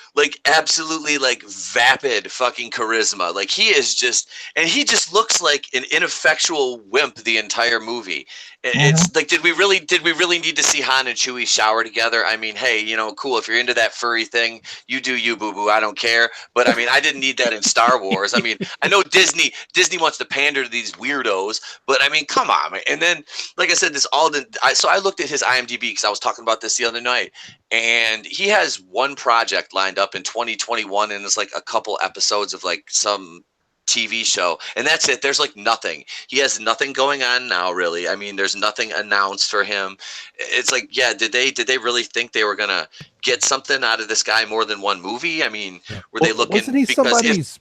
absolutely vapid fucking charisma. He just looks like an ineffectual wimp the entire movie. It's did we really need to see Han and Chewie shower together? I mean, hey, cool, if you're into that furry thing, you do you, boo boo. I don't care. But I mean, I didn't need that in Star Wars. I mean, I know Disney wants to pander to these weirdos, but I mean, come on, man. And then, like I said, this Alden. So I looked at his IMDb because I was talking about this the other night, and he has one project lined up in 2021, and it's a couple episodes of some TV show, and that's it. There's nothing. He has nothing going on now, really. I mean, there's nothing announced for him. It's did they really think they were gonna get something out of this guy more than one movie? I mean, were they looking? Wasn't he somebody's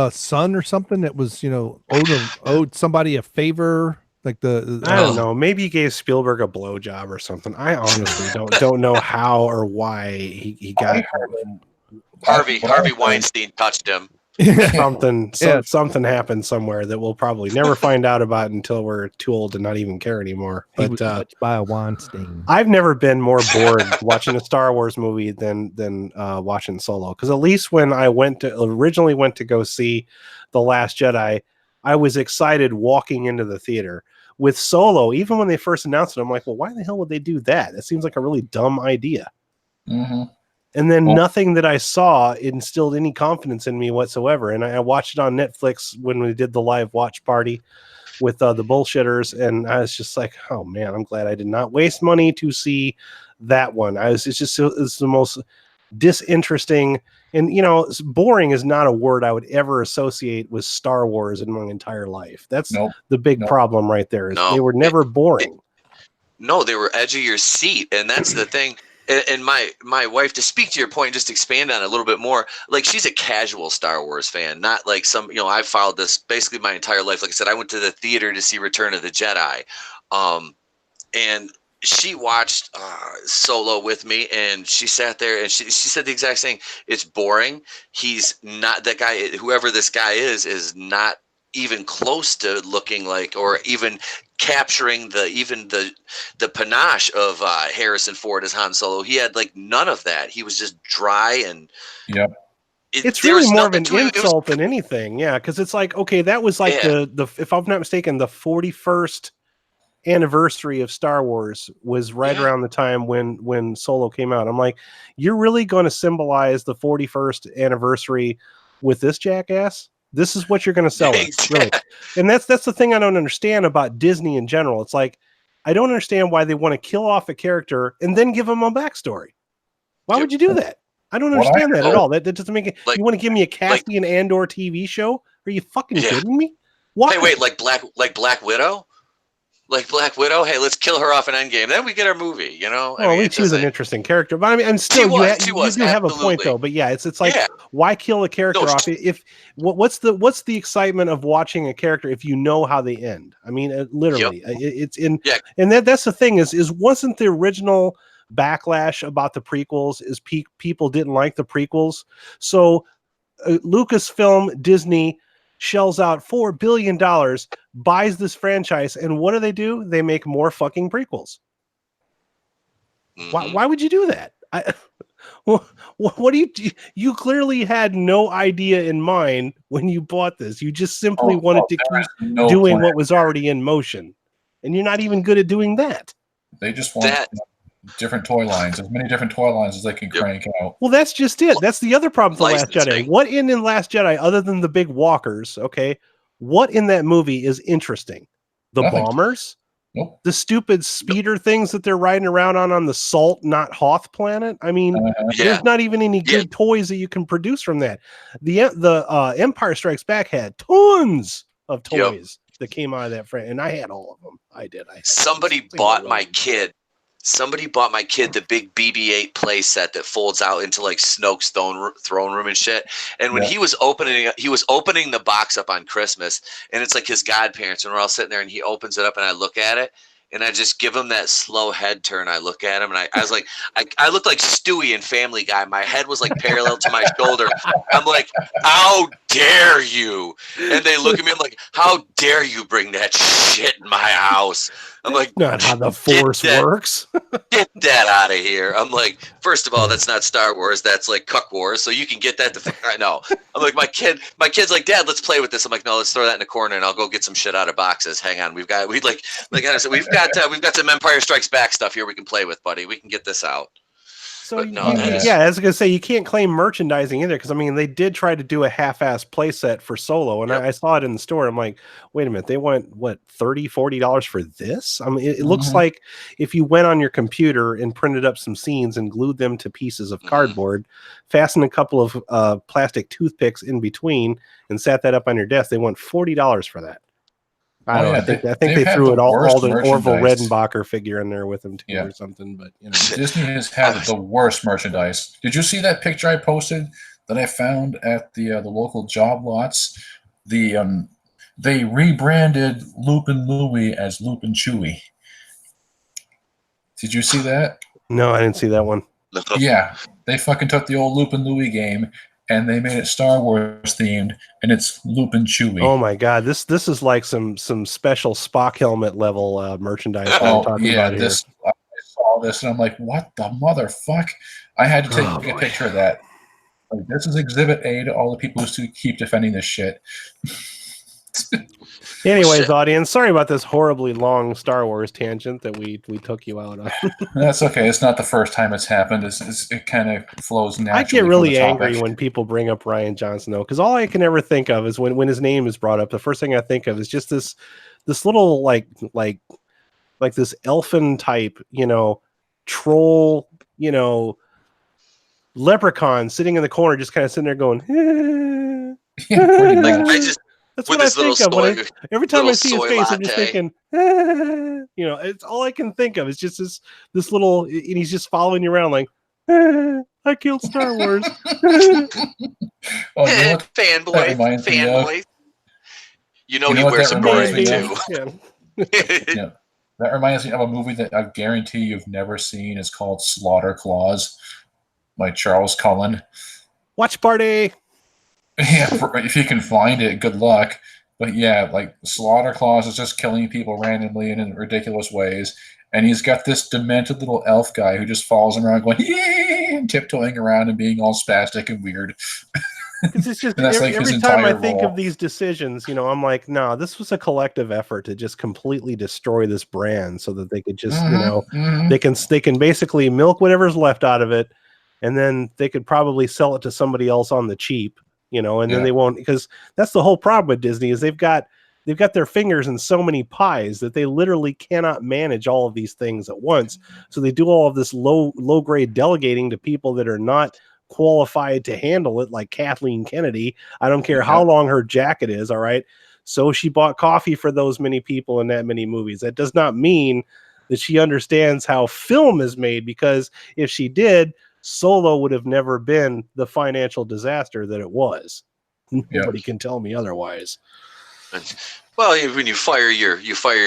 son or something that was owed somebody a favor? I don't know. Maybe he gave Spielberg a blowjob or something. I honestly don't know how or why he got Harvey Weinstein touched him. Something happened somewhere that we'll probably never find out about until we're too old to not even care anymore. But he was touched by a Weinstein. I've never been more bored watching a Star Wars movie than watching Solo. Because at least when I originally went to go see The Last Jedi, I was excited walking into the theater. With Solo, even when they first announced it, I'm like, well, why the hell would they do that? That seems like a really dumb idea. Mm-hmm. And then nothing that I saw instilled any confidence in me whatsoever. And I watched it on Netflix when we did the live watch party with the bullshitters. And I was just like, oh man, I'm glad I did not waste money to see that one. It's the most disinteresting, and boring is not a word I would ever associate with Star Wars in my entire life. That's the big problem right there. They were never boring. No, they were edge of your seat. And that's the thing. And my wife, to speak to your point, just expand on it a little bit more, she's a casual Star Wars fan, not some, I've followed this basically my entire life. Like I said, I went to the theater to see Return of the Jedi. And she watched Solo with me, and she sat there and she said the exact same. It's boring. He's not that guy. Whoever this guy is not even close to looking or even capturing the panache of Harrison Ford as Han Solo. He had none of that. He was just dry and it's really more of an insult than anything. Yeah, because it's like, okay, that was like the if I'm not mistaken, the 41st anniversary of Star Wars was right around the time when Solo came out. I'm like, you're really going to symbolize the 41st anniversary with this jackass? This is what you're going to sell us, really? And that's the thing I don't understand about Disney in general. It's like, I don't understand why they want to kill off a character and then give him a backstory. Why would you do that? I don't understand that at all. That doesn't make it. You want to give me a Caste and Andor TV show? Are you fucking kidding me? Why? Hey, wait, like Black Widow? Like Black Widow? Hey, let's kill her off in Endgame. Then we get our movie, you know? Well, at least she was an interesting character. But I mean, I'm still, you do have a point, though. But yeah, it's like, why kill a character off? What's the excitement of watching a character if you know how they end? I mean, literally, it's in. Yeah. And that's the thing is wasn't the original backlash about the prequels is people didn't like the prequels, so Lucasfilm, Disney shells out $4 billion, buys this franchise, and what do? They make more fucking prequels. Why would you do that? What do you clearly had no idea in mind when you bought this. You just simply wanted to keep doing what was already in motion, and you're not even good at doing that. They just want different toy lines, as many different toy lines as they can crank out. Well, that's just it. That's the other problem with The Last Jedi. What in Last Jedi, other than the big walkers, okay, what in that movie is interesting? The bombers? Nope. The stupid speeder things that they're riding around on the Salt, not Hoth planet? I mean, there's not even any good toys that you can produce from that. The Empire Strikes Back had tons of toys that came out of that frame, and I had all of them. I did. Somebody bought my kid the big BB-8 play set that folds out into like Snoke's throne room and shit. And when he was opening the box up on Christmas, and it's like his godparents, and we're all sitting there, and he opens it up, and I look at it, and I just give him that slow head turn. I look at him, and I was like, I looked like Stewie in Family Guy. My head was like parallel to my shoulder. I'm like, how dare you? And they look at me, I'm like, how dare you bring that shit in my house? I'm like, not how the Force works. Get that out of here. I'm like, first of all, that's not Star Wars. That's like Cuck Wars. So you can get that. I know. I'm like, my kid's like, Dad, let's play with this. I'm like, no, let's throw that in the corner, and I'll go get some shit out of boxes. Hang on, we've got some Empire Strikes Back stuff here we can play with, buddy. We can get this out. So I was gonna say, you can't claim merchandising either, because I mean they did try to do a half-ass playset for Solo, and I saw it in the store. I'm like, wait a minute, they want what, $30-$40 for this? I mean, it looks like if you went on your computer and printed up some scenes and glued them to pieces of cardboard, fastened a couple of plastic toothpicks in between, and sat that up on your desk, they want $40 for that. I don't know. I think they threw it all the Orville Redenbacher figure in there with them too, or something. But you know, Disney has had the worst merchandise. Did you see that picture I posted that I found at the local job lots? They rebranded Lupin Louie as Lupin Chewie. Did you see that? No, I didn't see that one. Yeah, they fucking took the old Lupin Louie game and they made it Star Wars themed, and it's Lupin Chewie. Oh my god, this is like some special Spock helmet level merchandise. I'm talking about here. I saw this and I'm like, what the motherfuck? I had to take a picture of that. Like, this is Exhibit A to all the people who keep defending this shit. Anyways, audience, sorry about this horribly long Star Wars tangent that we took you out on. That's okay. It's not the first time it's happened. It kind of flows naturally. I get really angry when people bring up Rian Johnson, though, because all I can ever think of is when his name is brought up, the first thing I think of is just this little like this elfin type, troll, leprechaun sitting in the corner, just kind of sitting there going, That's what I think of. Every time I see his face, I'm just thinking, it's all I can think of. It's just this little, and he's just following you around like, I killed Star Wars. Fanboy. He wears a beret too. Yeah. That reminds me of a movie that I guarantee you've never seen. It's called Slaughter Claws by Charles Cullen. Watch party. Yeah, if you can find it, good luck. But yeah, like Slaughter Claws is just killing people randomly and in ridiculous ways. And he's got this demented little elf guy who just follows him around going, and tiptoeing around and being all spastic and weird. Because it's just That's like every his time I entire think role. of these decisions, I'm like, no, this was a collective effort to just completely destroy this brand so that they could just, they can basically milk whatever's left out of it, and then they could probably sell it to somebody else on the cheap, and then they won't, because that's the whole problem with Disney is they've got their fingers in so many pies that they literally cannot manage all of these things at once. So they do all of this low grade delegating to people that are not qualified to handle it, like Kathleen Kennedy. I don't care how long her jacket is, all right? So she bought coffee for those many people in that many movies. That does not mean that she understands how film is made, because if she did, Solo would have never been the financial disaster that it was. Nobody can tell me otherwise. Well, when you fire your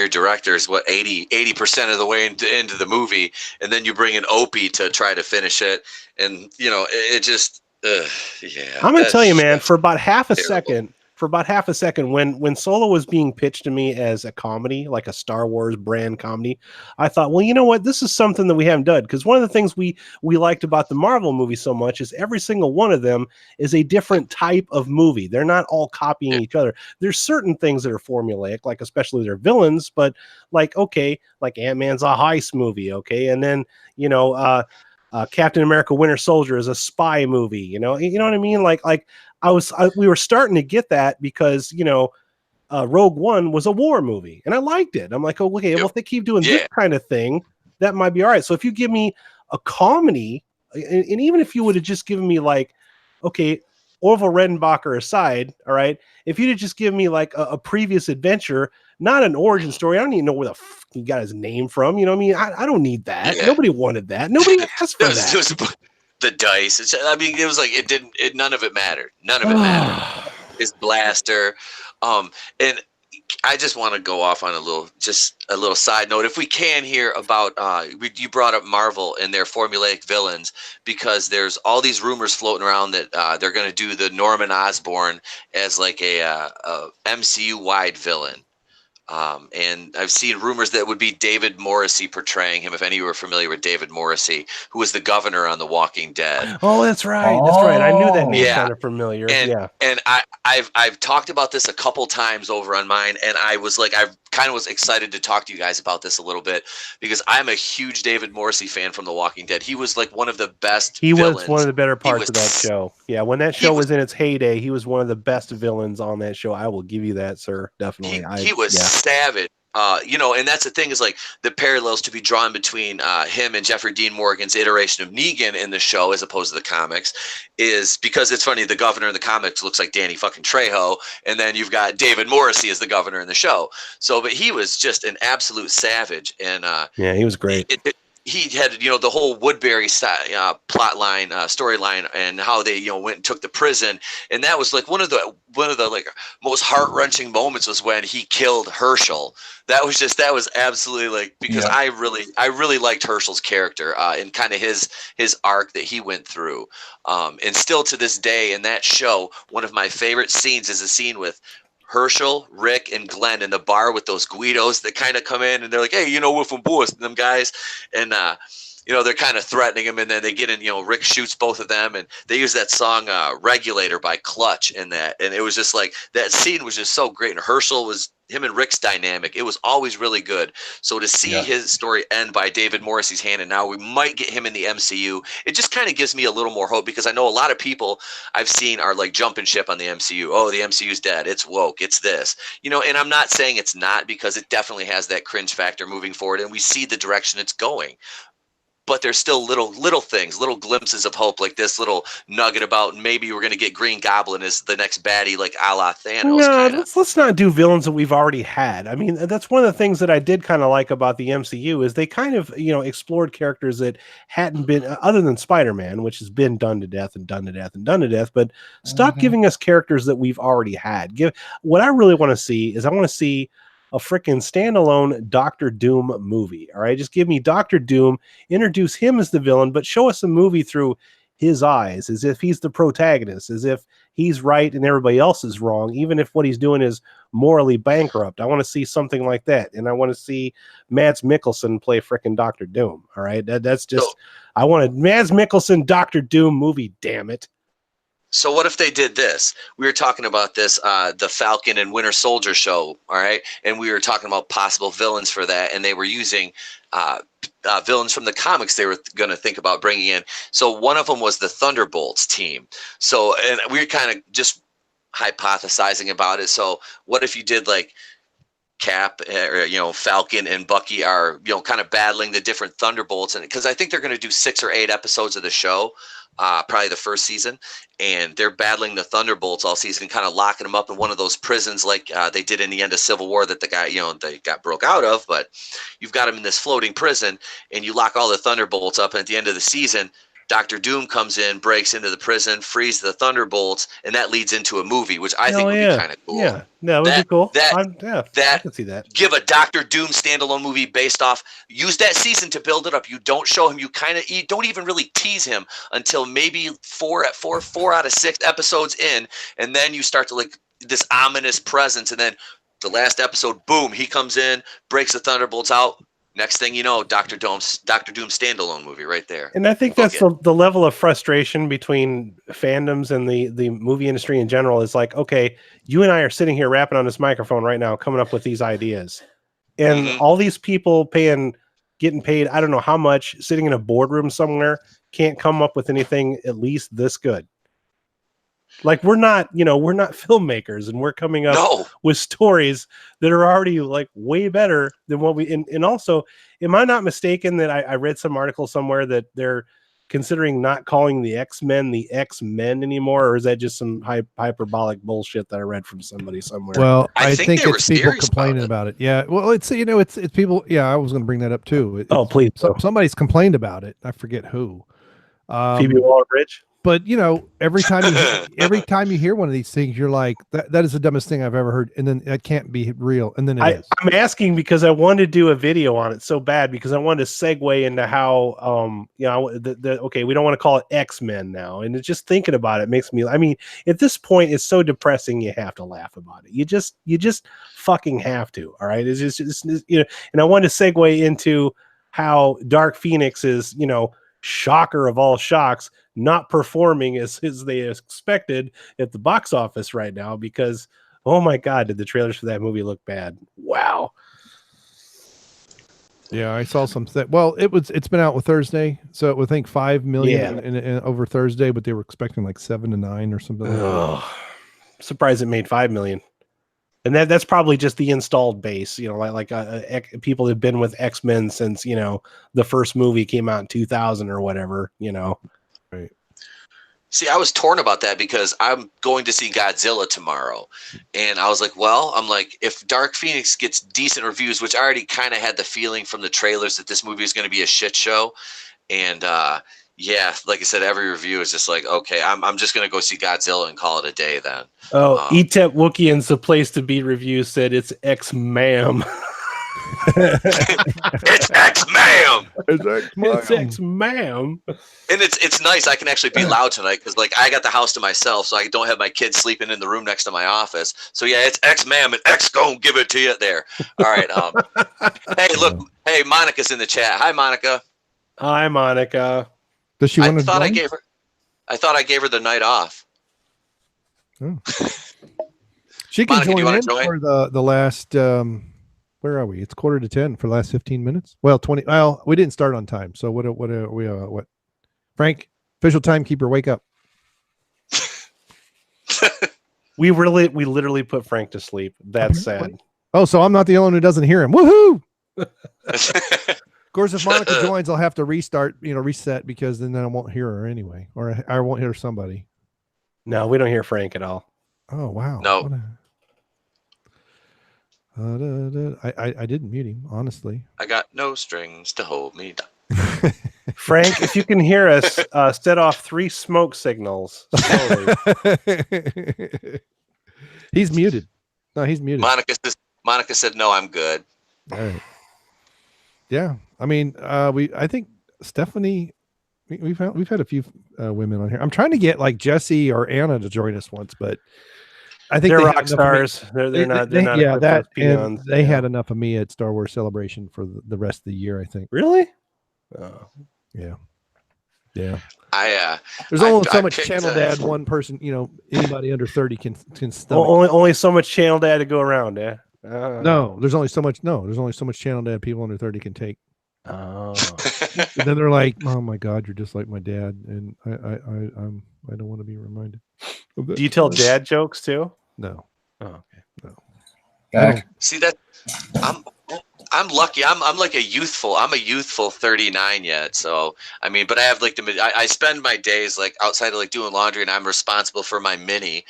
directors, 80% of the way into the movie, and then you bring in Opie to try to finish it, and it just I'm gonna tell you, man, for about half a second, when Solo was being pitched to me as a comedy, like a Star Wars brand comedy, I thought, well, you know what, this is something that we haven't done, because one of the things we liked about the Marvel movie so much is every single one of them is a different type of movie. They're not all copying each other. There's certain things that are formulaic, like especially their villains, but like Ant-Man's a heist movie, and then Captain America Winter Soldier is a spy movie, you know what I mean? Like we were starting to get that because, Rogue One was a war movie and I liked it. I'm like, oh, okay, well, if they keep doing this kind of thing, that might be all right. So if you give me a comedy, and even if you would have just given me like, okay, Orville Redenbacher aside, all right, if you'd have just given me like a previous adventure, not an origin story, I don't even know where the fuck he got his name from. You know what I mean? I don't need that. Yeah. Nobody wanted that. Nobody asked for that. It was the dice. It was like none of it mattered. None of it mattered. His blaster. And I just want to go off on a little side note, if we can, here about you brought up Marvel and their formulaic villains, because there's all these rumors floating around that they're going to do the Norman Osborn as like a MCU wide villain. And I've seen rumors that would be David Morrissey portraying him. If any of you are familiar with David Morrissey, who was the governor on The Walking Dead. Oh, that's right. That's right. I knew that name sounded familiar. And I've talked about this a couple times over on mine, and I kind of was excited to talk to you guys about this a little bit, because I'm a huge David Morrissey fan from The Walking Dead. He was like one of the best villains. Was one of the better parts of that show. Yeah, when that show was in its heyday, he was one of the best villains on that show. I will give you that, sir. Definitely. He was savage. And that's the thing, is like the parallels to be drawn between him and Jeffrey Dean Morgan's iteration of Negan in the show as opposed to the comics, is because it's funny, the governor in the comics looks like Danny fucking Trejo, and then you've got David Morrissey as the governor in the show. So, but he was just an absolute savage, and he was great. He had, the whole Woodbury plot line, storyline, and how they, went and took the prison. And that was like one of the like most heart-wrenching moments was when he killed Herschel. That was absolutely like, because I really liked Herschel's character and kind of his arc that he went through. And still to this day in that show, one of my favorite scenes is a scene with Herschel, Rick, and Glenn in the bar with those Guidos that kind of come in and they're like, hey, we're from Boas, them guys. And, they're kind of threatening him, and then they get in, Rick shoots both of them, and they use that song Regulator by Clutch in that. And it was just like, that scene was just so great. And Herschel was, him and Rick's dynamic, it was always really good. So to see his story end by David Morrissey's hand, and now we might get him in the MCU, it just kind of gives me a little more hope, because I know a lot of people I've seen are like jumping ship on the MCU. Oh, the MCU's dead. It's woke. It's this. And I'm not saying it's not, because it definitely has that cringe factor moving forward, and we see the direction it's going. But there's still little things, little glimpses of hope, like this little nugget about maybe we're going to get Green Goblin as the next baddie, like a la Thanos. No, let's not do villains that we've already had. I mean, that's one of the things that I did kind of like about the MCU is they kind of, explored characters that hadn't been, other than Spider-Man, which has been done to death and done to death and done to death, but stop giving us characters that we've already had. What I really want to see is I want to see a freaking standalone Doctor Doom movie. All right, just give me Doctor Doom, introduce him as the villain, but show us a movie through his eyes, as if he's the protagonist, as if he's right and everybody else is wrong, even if what he's doing is morally bankrupt. I want to see something like that, and I want to see Mads Mikkelsen play freaking Doctor Doom. All right, that's just I want a Mads Mikkelsen Doctor Doom movie. Damn it. So what if they did this? We were talking about this, the Falcon and Winter Soldier show, all right? And we were talking about possible villains for that, and they were using villains from the comics they were going to think about bringing in. So one of them was the Thunderbolts team. So, and we were kind of just hypothesizing about it. So what if you did like Cap or Falcon and Bucky are kind of battling the different Thunderbolts, and because I think they're going to do 6 or 8 episodes of the show, probably the first season, and they're battling the Thunderbolts all season, kind of locking them up in one of those prisons like they did in the end of Civil War that the guy they got broke out of. But you've got them in this floating prison, and you lock all the Thunderbolts up, and at the end of the season, Dr. Doom comes in, breaks into the prison, frees the Thunderbolts, and that leads into a movie, which I think would be kind of cool. Yeah, that would be cool. I can see that. Give a Dr. Doom standalone movie based off. Use that season to build it up. You don't show him. You don't even really tease him until maybe 4 out of 6 episodes in, and then you start to like this ominous presence, and then the last episode, boom, he comes in, breaks the Thunderbolts out. Next thing you know, Dr. Doom standalone movie right there. And I think that's the level of frustration between fandoms and the movie industry in general is like, okay, you and I are sitting here rapping on this microphone right now, coming up with these ideas. And all these people getting paid, I don't know how much, sitting in a boardroom somewhere, can't come up with anything at least this good. Like we're not filmmakers, and we're coming up with stories that are already like way better than what we. And also, am I not mistaken that I read some article somewhere that they're considering not calling the X-Men the X-Men anymore, or is that just some hyperbolic bullshit that I read from somebody somewhere? Well, I think it's people complaining about it. Yeah, well, it's it's people. Yeah, I was going to bring that up too. Please. Somebody's complained about it. I forget who. Phoebe Waller-Bridge. But every time you hear one of these things, you're like, that is the dumbest thing I've ever heard, and then that can't be real, and then it is. I'm asking because I wanted to do a video on it so bad because I wanted to segue into how okay, we don't want to call it X-Men now, and it's just thinking about it makes me. I mean, at this point, it's so depressing you have to laugh about it. You just fucking have to. All right, it's just and I wanted to segue into how Dark Phoenix is shocker of all shocks, not performing as they expected at the box office right now because, oh my God, did the trailers for that movie look bad? Wow. Yeah, I saw some. It's been out with Thursday, so it would think 5 million in over Thursday, but they were expecting like 7 to 9 or something. Surprised it made 5 million. And that's probably just the installed base, like people have been with X-Men since, the first movie came out in 2000 or whatever, Right. See, I was torn about that because I'm going to see Godzilla tomorrow. And I was like, if Dark Phoenix gets decent reviews, which I already kind of had the feeling from the trailers that this movie is going to be a shit show. And, like I said, every review is just like, okay, I'm just going to go see Godzilla and call it a day then. Etep Wokuian's the place to be review said it's X-Ma'am. It's X-Ma'am. It's X-Ma'am. And it's nice. I can actually be loud tonight because I got the house to myself, so I don't have my kids sleeping in the room next to my office. So yeah, it's X-Ma'am, and X gonna give it to you there. All right. Hey, look. Hey, Monica's in the chat. Hi, Monica. Hi, Monica. Does she want to join? I thought I gave her the night off. Oh. She can Monica, join for the last. Where are we? It's 9:45 for the last 15 minutes. Well, 20. Well, we didn't start on time. So what are we? What? Frank, official timekeeper, wake up. We literally put Frank to sleep. That's sad. Oh, so I'm not the only one who doesn't hear him. Woohoo! Of course, if Monica joins, I'll have to reset because then I won't hear her anyway, or I won't hear somebody. No, we don't hear Frank at all. Oh wow! No. I didn't mute him, honestly. I got no strings to hold me down. Frank, if you can hear us, set off 3 smoke signals. Slowly. He's muted. No, he's muted. Monica said, "No, I'm good." All right. Yeah, I mean, I think Stephanie. We've had a few women on here. I'm trying to get like Jesse or Anna to join us once, but I think they're rock stars. They're not. Yeah, that and they had enough of me at Star Wars Celebration for the rest of the year. I think. Really? Yeah. Yeah. There's only so much channel dad one person, anybody under 30 can stomach. Only so much channel dad to go around, yeah. No, there's only so much channel dad people under 30 can take. Oh. And then they're like, "Oh my God, you're just like my dad," and I don't want to be reminded of that. Do you tell dad jokes too? No. Oh, okay. No. See that I'm lucky. I'm like a youthful 39 yet. So I mean, but I have like I spend my days like outside of like doing laundry, and I'm responsible for my mini.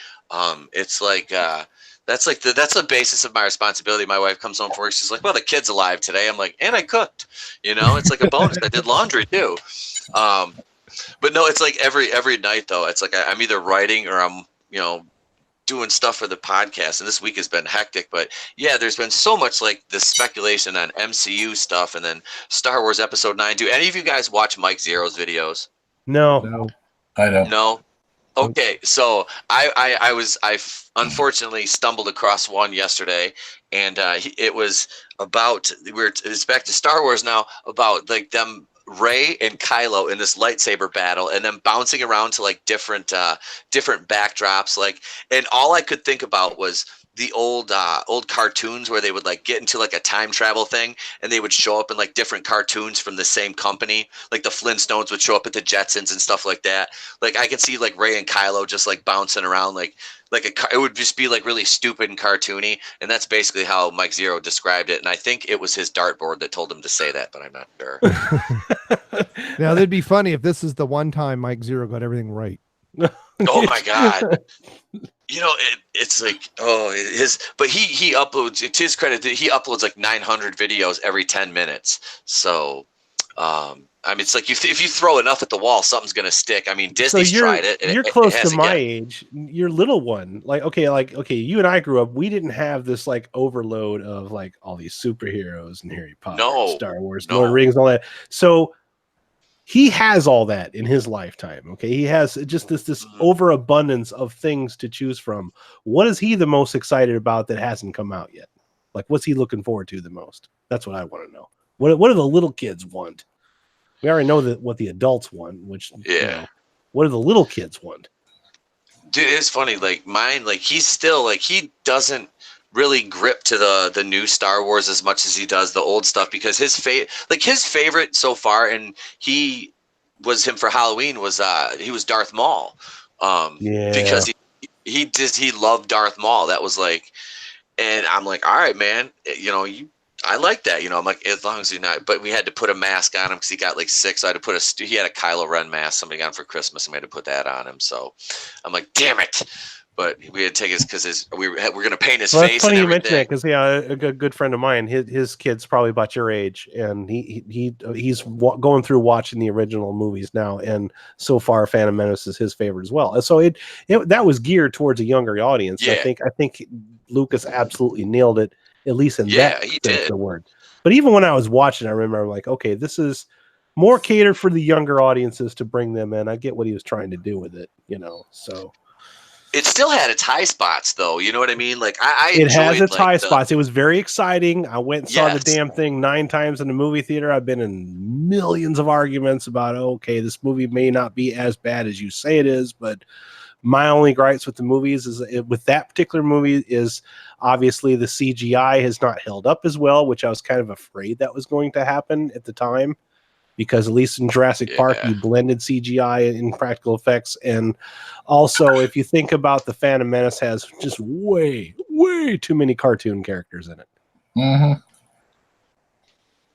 It's like that's the basis of my responsibility. My wife comes home from work, she's like, "Well, the kid's alive today." I'm like, "And I cooked." It's like a bonus. I did laundry too. But no, it's like every night though. It's like I'm either writing or I'm doing stuff for the podcast, and this week has been hectic. But yeah, there's been so much like this speculation on MCU stuff, and then Star Wars Episode 9. Do any of you guys watch Mike Zero's videos? No. I don't. No. Okay, so I unfortunately stumbled across one yesterday, and it was about it's back to Star Wars now, about like them Rey and Kylo in this lightsaber battle, and then bouncing around to like different backdrops, like, and all I could think about was the old cartoons where they would like get into like a time travel thing, and they would show up in like different cartoons from the same company, like the Flintstones would show up at the Jetsons and stuff like that. Like I could see like Rey and Kylo just like bouncing around like it would just be like really stupid and cartoony, and that's basically how Mike Zero described it. And I think it was his dartboard that told him to say that, but I'm not sure. Now that'd be funny if this is the one time Mike Zero got everything right. Oh my God. It's like, but he uploads, to his credit, he uploads like 900 videos every 10 minutes. So, I mean, it's like if you throw enough at the wall, something's going to stick. I mean, Disney's tried it. You're close to my age. Your little one, okay, you and I grew up, we didn't have this like overload of like all these superheroes and Harry Potter, and Star Wars, Lord of the Rings, and all that. So he has all that in his lifetime. Okay. He has just this overabundance of things to choose from. What is he the most excited about that hasn't come out yet? Like, what's he looking forward to the most? That's what I want to know. What do the little kids want? We already know that what the adults want, which, what do the little kids want? Dude, it's funny. Like mine, like he's still like, he doesn't really grip to the new Star Wars as much as he does the old stuff, because his favorite so far, and he was him for Halloween, was he was Darth Maul, because he loved Darth Maul. That was like, and I'm like, all right, man, I like that, I'm like, as long as you're not, but we had to put a mask on him because he got like sick, so I had to he had a Kylo Ren mask somebody got him for Christmas, and we had to put that on him. So I'm like, damn it. But we had to take his because we're going to paint his face. That's funny and you mention that, because a good friend of mine, his kid's probably about your age, and he's going through watching the original movies now, and so far Phantom Menace is his favorite as well. So it that was geared towards a younger audience. Yeah. I think Lucas absolutely nailed it, at least in that he sense did. of the word. But even when I was watching, I remember like, okay, this is more catered for the younger audiences to bring them in. I get what he was trying to do with it, so. It still had its high spots, though. You know what I mean? Like it has its high spots. It was very exciting. I went and saw the damn thing 9 times in the movie theater. I've been in millions of arguments about, okay, this movie may not be as bad as you say it is, but my only gripes with the movies is with that particular movie is obviously the CGI has not held up as well, which I was kind of afraid that was going to happen at the time. Because at least in Jurassic Park, you blended CGI in practical effects. And also, if you think about the Phantom Menace has just way, way too many cartoon characters in it. Mm-hmm.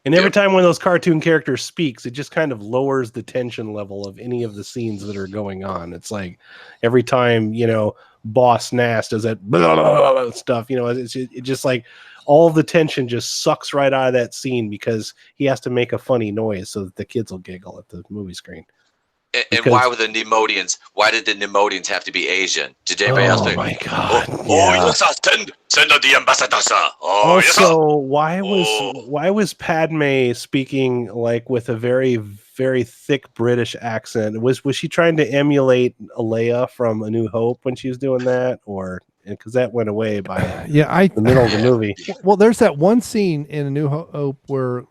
And every time one of those cartoon characters speaks, it just kind of lowers the tension level of any of the scenes that are going on. It's like every time, Boss Nass does that blah, blah, blah, stuff, it just like all the tension just sucks right out of that scene because he has to make a funny noise so that the kids will giggle at the movie screen. And why were the Nemodians? Why did the Nemodians have to be Asian? Did anybody else? Oh my God! Yes, send the ambassador, sir. Also, why was Padme speaking like with a very, very thick British accent? Was she trying to emulate Leia from A New Hope when she was doing that, or? Because that went away by the middle of the movie. Well, there's that one scene in A New Hope where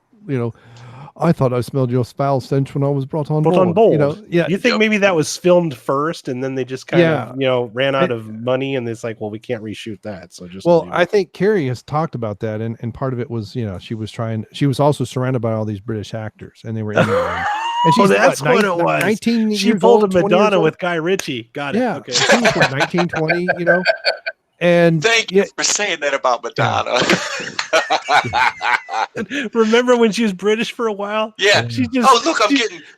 I thought I smelled your foul stench when I was brought on board. You know, yeah. You think maybe that was filmed first, and then they just kind of ran out of money, and it's like, well, we can't reshoot that, so just. Well, I think Carrie has talked about that, and part of it was, she was also surrounded by all these British actors, and they were in there. And she's that's what it was. 19 she years pulled old, a Madonna with Guy Ritchie. Got it. Yeah, okay. she was what, 19, 20, And thank you for saying that about Madonna. Remember when she was British for a while? Yeah. She's just,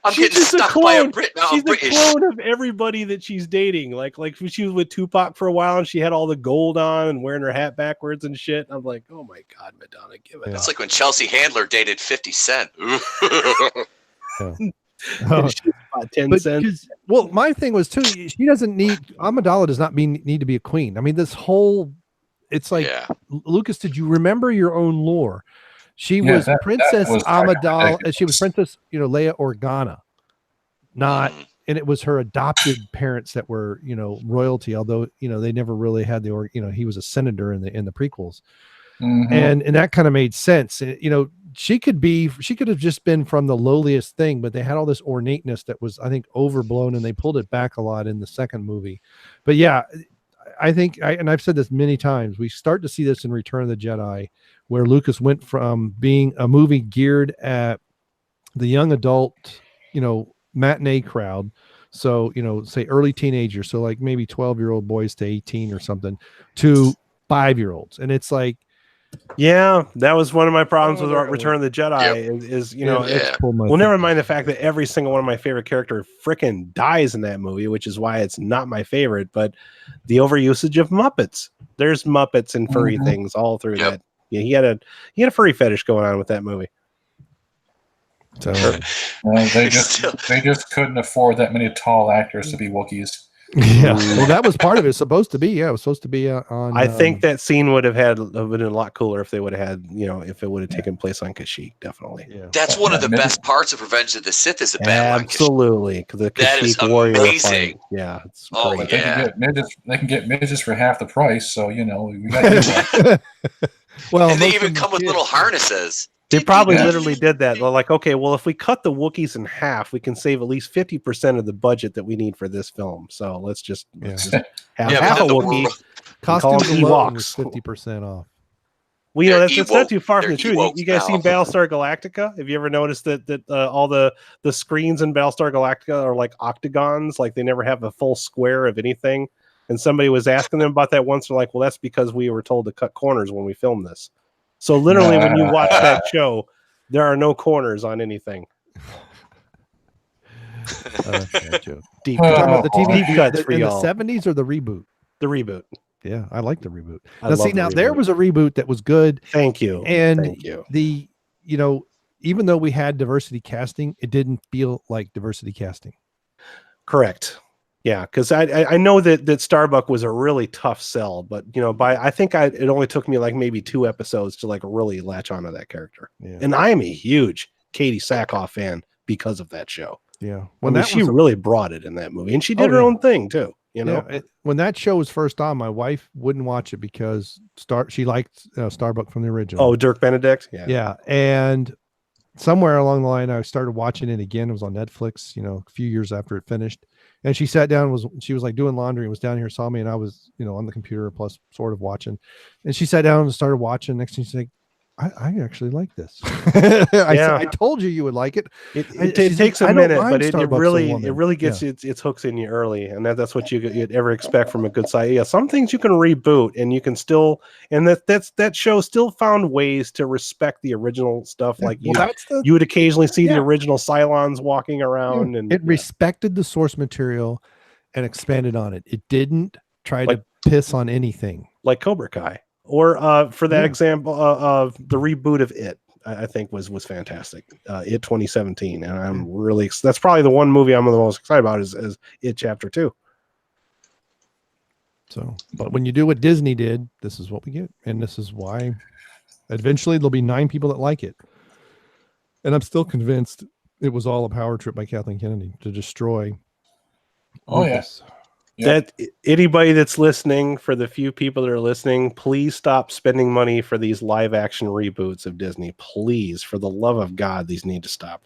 I'm getting stuck by a Brit. No, she's I'm British. a clone of everybody that she's dating. Like she was with Tupac for a while, and she had all the gold on and wearing her hat backwards and shit. I'm like, oh my God, Madonna, give it up. It's like when Chelsea Handler dated 50 Cent. About 10 cents. Well, my thing was too, she doesn't need, Amidala does not need to be a queen. I mean, this whole, it's like, Lucas, did you remember your own lore? She was Princess Amidala, she was Princess, Leia Organa, and it was her adopted parents that were, royalty, although, they never really had he was a senator in the prequels. Mm-hmm. And that kind of made sense. She could have just been from the lowliest thing, but they had all this ornateness that was, I think, overblown, and they pulled it back a lot in the second movie. But yeah, I think, and I've said this many times, we start to see this in Return of the Jedi, where Lucas went from being a movie geared at the young adult, matinee crowd. So, say early teenagers. So like maybe 12-year-old boys to 18 or something, to 5-year-olds. And it's like, yeah, that was one of my problems with Return of the Jedi. Well, never mind the fact that every single one of my favorite characters frickin' dies in that movie, which is why it's not my favorite. But the overusage of Muppets, there's Muppets and furry things all through that. Yeah, he had a furry fetish going on with that movie. So they just couldn't afford that many tall actors to be Wookiees. Yeah, well, that was part of it. It's supposed to be. Yeah, it was supposed to be on. I think that scene would have been a lot cooler if they would have had, if it would have taken place on Kashyyyk. Definitely. Yeah. That's one of the best parts of Revenge of the Sith is the battle. Absolutely, because the Kashyyyk warrior fight. Yeah, it's great. They can get midgets for half the price. So we got to do that. Well, and they even come with little harnesses. They probably literally did that. They're like, okay, well, if we cut the Wookiees in half, we can save at least 50% of the budget that we need for this film. So let's just have half a Wookiee. Costumes alone was 50% off. Well, that's not too far from the truth. You guys seen Battlestar Galactica? Have you ever noticed that all the screens in Battlestar Galactica are like octagons? Like they never have a full square of anything. And somebody was asking them about that once. They're like, well, that's because we were told to cut corners when we filmed this. So literally, when you watch that show, there are no corners on anything. Deep about the TV cuts for y'all. The 70s or the reboot? The reboot. Yeah, I like the reboot. Now there was a reboot that was good. Thank you. And thank you. Even though we had diversity casting, it didn't feel like diversity casting. Correct. Yeah, because I know that Starbuck was a really tough sell, but I think it only took me like maybe 2 episodes to like really latch onto that character. Yeah. And I am a huge Katie Sackhoff fan because of that show. Yeah, she really brought it in that movie, and she did her own thing too. When that show was first on, my wife wouldn't watch it because she liked Starbuck from the original. Oh, Dirk Benedict. Yeah, and somewhere along the line, I started watching it again. It was on Netflix, a few years after it finished. And she sat down, she was like doing laundry and was down here, saw me, and I was, on the computer plus sort of watching. And she sat down and started watching. Next thing she's like, I actually like this. I told you would like it. It takes a minute, but it really gets its hooks in you early, and that's what you'd ever expect from a good site. Yeah, some things you can reboot, and you can still, and that show still found ways to respect the original stuff. Like you would occasionally see the original Cylons walking around, and it respected the source material and expanded on it. It didn't try to piss on anything, like Cobra Kai. Or for that example of the reboot of It, I think was fantastic. It 2017, and I'm really that's probably the one movie I'm the most excited about is It Chapter 2. So, but when you do what Disney did, this is what we get, and this is why eventually there'll be 9 people that like it. And I'm still convinced it was all a power trip by Kathleen Kennedy to destroy. Oh yes. That anybody that's listening, for the few people that are listening, please stop spending money for these live action reboots of Disney. Please, for the love of God, these need to stop.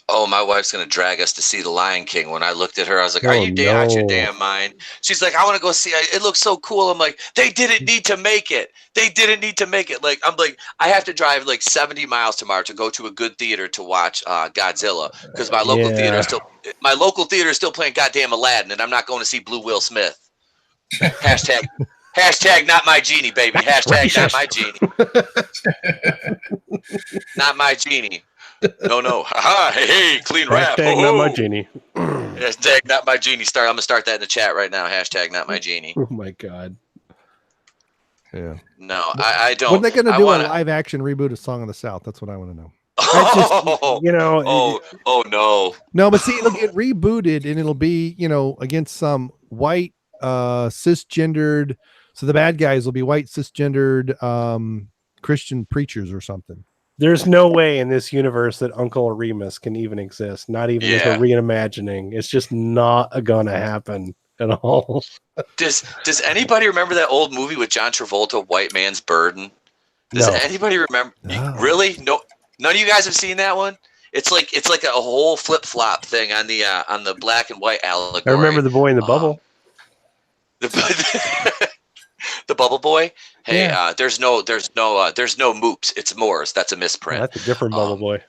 Oh, my wife's going to drag us to see The Lion King. When I looked at her, I was like, are you out your damn mind? She's like, I want to go see it. It looks so cool. I'm like, they didn't need to make it. They didn't need to make it. Like, I'm like, I have to drive like 70 miles tomorrow to go to a good theater to watch Godzilla, because my local theater is still playing goddamn Aladdin, and I'm not going to see Blue Will Smith. Hashtag not my genie, baby. Hashtag not my genie. Not my genie. No. Haha, hey, clean rap. Hashtag not my genie. Hashtag not my genie. I'm going to start that in the chat right now. Hashtag not my genie. Oh, my God. Yeah. No, I don't. When are they going to do a live action reboot of Song of the South? That's what I want to know. No. No, but see, it'll get rebooted and it'll be, against some white, cisgendered. So the bad guys will be white, cisgendered, Christian preachers or something. There's no way in this universe that Uncle Remus can even exist. Not even as a reimagining. It's just not gonna happen at all. Does anybody remember that old movie with John Travolta, White Man's Burden? Does anybody remember? No. Really? No. None of you guys have seen that one? It's like a whole flip flop thing on the black and white allegory. I remember the boy in the bubble. The Bubble Boy. Hey, there's no moops. It's Moors. That's a misprint. That's a different Bubble Boy.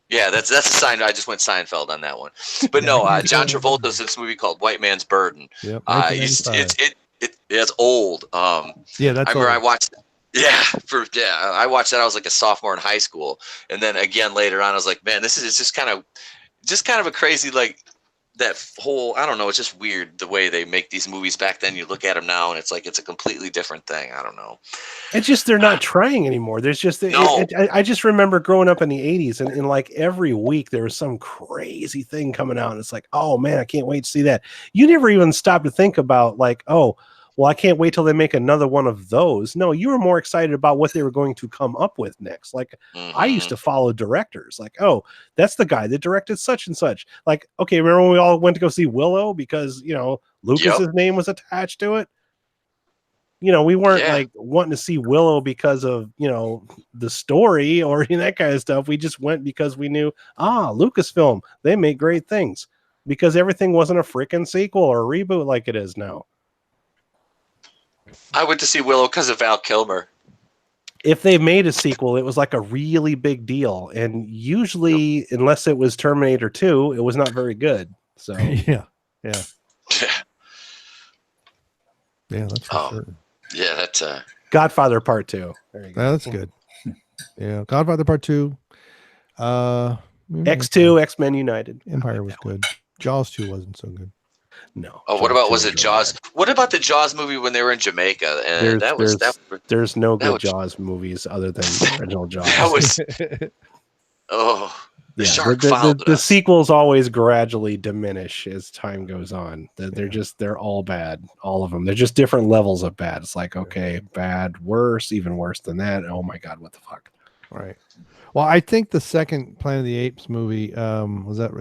Yeah, that's a sign. I just went Seinfeld on that one. But no, John Travolta's this movie called White Man's Burden. Yep, it's old. That's I remember old. I watched. I watched that. I was like a sophomore in high school, and then again later on, I was like, man, this is just kind of a crazy, like, that whole, I don't know, it's just weird the way they make these movies back then. You look at them now and it's like it's a completely different thing. I don't know. It's just they're not trying anymore. There's just I just remember growing up in the 80s and like every week there was some crazy thing coming out and it's like, oh man, I can't wait to see that. You never even stopped to think about like, oh, well, I can't wait till they make another one of those. No, you were more excited about what they were going to come up with next. Like, I used to follow directors. Like, oh, that's the guy that directed such and such. Like, okay, remember when we all went to go see Willow because, Lucas's name was attached to it? We weren't like wanting to see Willow because of, the story or that kind of stuff. We just went because we knew, Lucasfilm, they make great things because everything wasn't a freaking sequel or a reboot like it is now. I went to see Willow because of Val Kilmer. If they made a sequel, it was like a really big deal. And usually, unless it was Terminator 2, it was not very good. So Yeah, that's for sure. Yeah, that's Godfather Part 2. There you go. That's good. Yeah, Godfather Part 2. X2, X-Men United. Empire was good. Jaws 2 wasn't so good. No. Oh, what about, was it Jaws? What about the Jaws movie when they were in Jamaica? And there's no good Jaws movies other than the original Jaws. That was the shark followed the us. sequels always gradually diminish as time goes on. They're all bad, all of them. They're just different levels of bad. It's like, okay, bad, worse, even worse than that. Oh my God, what the fuck? Right. Well, I think the second Planet of the Apes movie was that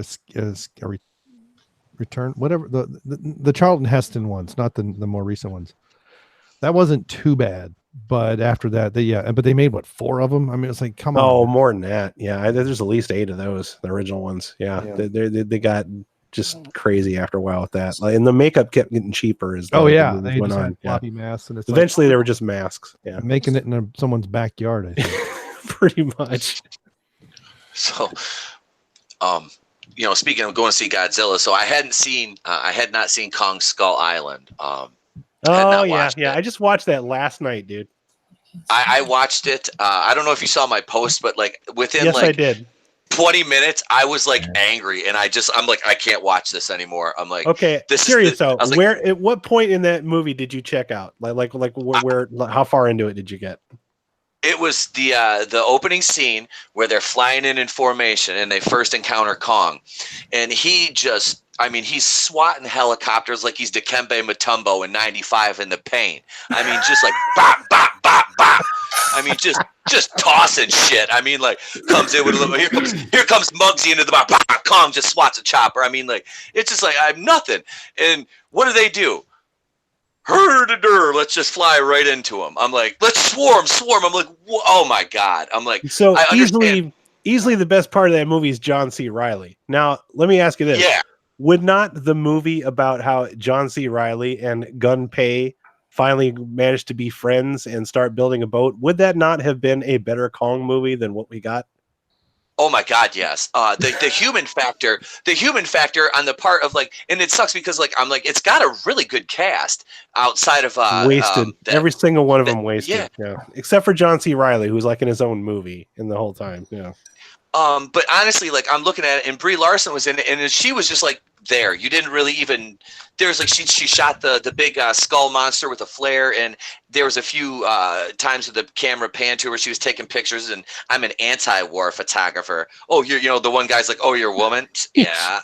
Return, whatever, the Charlton Heston ones, not the more recent ones. That wasn't too bad, but after that, but they made 4 of them. I mean, it's like, come on. Oh, more than that. Yeah, there's at least 8 of those, the original ones. Yeah. They got just crazy after a while with that. Like, and the makeup kept getting cheaper as they went just on. had floppy masks, and it's eventually they were just masks. Yeah, making it in someone's backyard, I think. Pretty much. So, speaking of going to see Godzilla, so I had not seen Kong Skull Island. I just watched that last night, dude. I watched it. I don't know if you saw my post, but like within I did. 20 minutes, I was like angry, and I'm like, I can't watch this anymore. I'm like, okay, at what point in that movie did you check out? Like where how far into it did you get? It was the opening scene where they're flying in formation and they first encounter Kong, and he just I mean, he's swatting helicopters like he's Dikembe Mutombo in '95 in the paint. I mean, just like bop, bop, bop, bop. I mean, just tossing shit. I mean, like comes in with a little. Here comes Muggsy into the bar. Bop, Kong just swats a chopper. I mean, like it's just like I'm nothing. And what do? Let's just fly right into him. I'm like, let's swarm. I'm like, oh my god. I'm like, so I understand. easily the best part of that movie is John C. Reilly. Now, let me ask you this. Yeah. Would not the movie about how John C. Reilly and Gunpei finally managed to be friends and start building a boat, would that not have been a better Kong movie than what we got? Oh my god, yes. The human factor on the part of like, and it sucks because like I'm like, it's got a really good cast outside of wasted. Every single one of them wasted. Yeah. Except for John C. Reilly, who's like in his own movie in the whole time. Yeah. But honestly, like I'm looking at it, and Brie Larson was in it, and she was just like there. You didn't really even. There's like she shot the big skull monster with a flare, and there was a few times with the camera panned to her where she was taking pictures. And I'm an anti-war photographer. Oh, you're the one guy's like, oh, you're a woman. Yeah,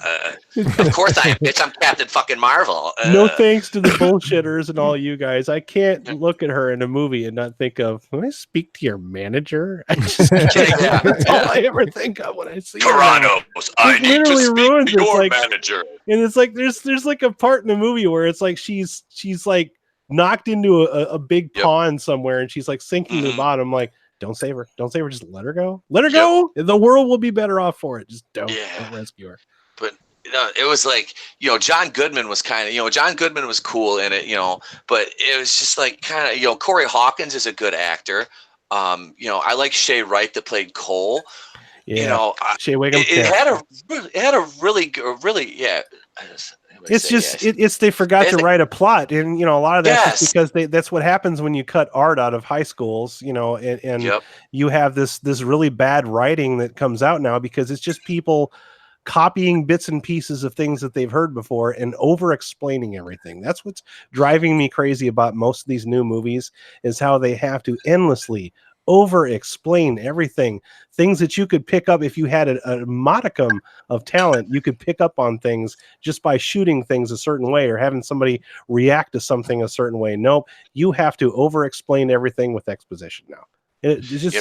of course I am, bitch. I'm Captain fucking Marvel. No thanks to the bullshitters and all you guys. I can't look at her in a movie and not think of. Can I speak to your manager? That's all I ever think of when I see Toronto's. I need to speak to your manager. And it's like there's like a part in the movie where it's like she's like knocked into a big pond somewhere and she's like sinking to the bottom. Like, don't save her, just let her go, go. The world will be better off for it. Just don't rescue her. But it was like, John Goodman was kind of, John Goodman was cool in it, but it was just like kind of, Corey Hawkins is a good actor. I like Shay Wright that played Cole. Yeah, Shea Wiggum. It had a really. It's they forgot to write a plot, and a lot of that's because that's what happens when you cut art out of high schools, and you have this really bad writing that comes out now because it's just people copying bits and pieces of things that they've heard before and over explaining everything. That's what's driving me crazy about most of these new movies is how they have to endlessly over explain everything. Things that you could pick up if you had a modicum of talent, you could pick up on things just by shooting things a certain way or having somebody react to something a certain way. Nope, you have to over explain everything with exposition now. It's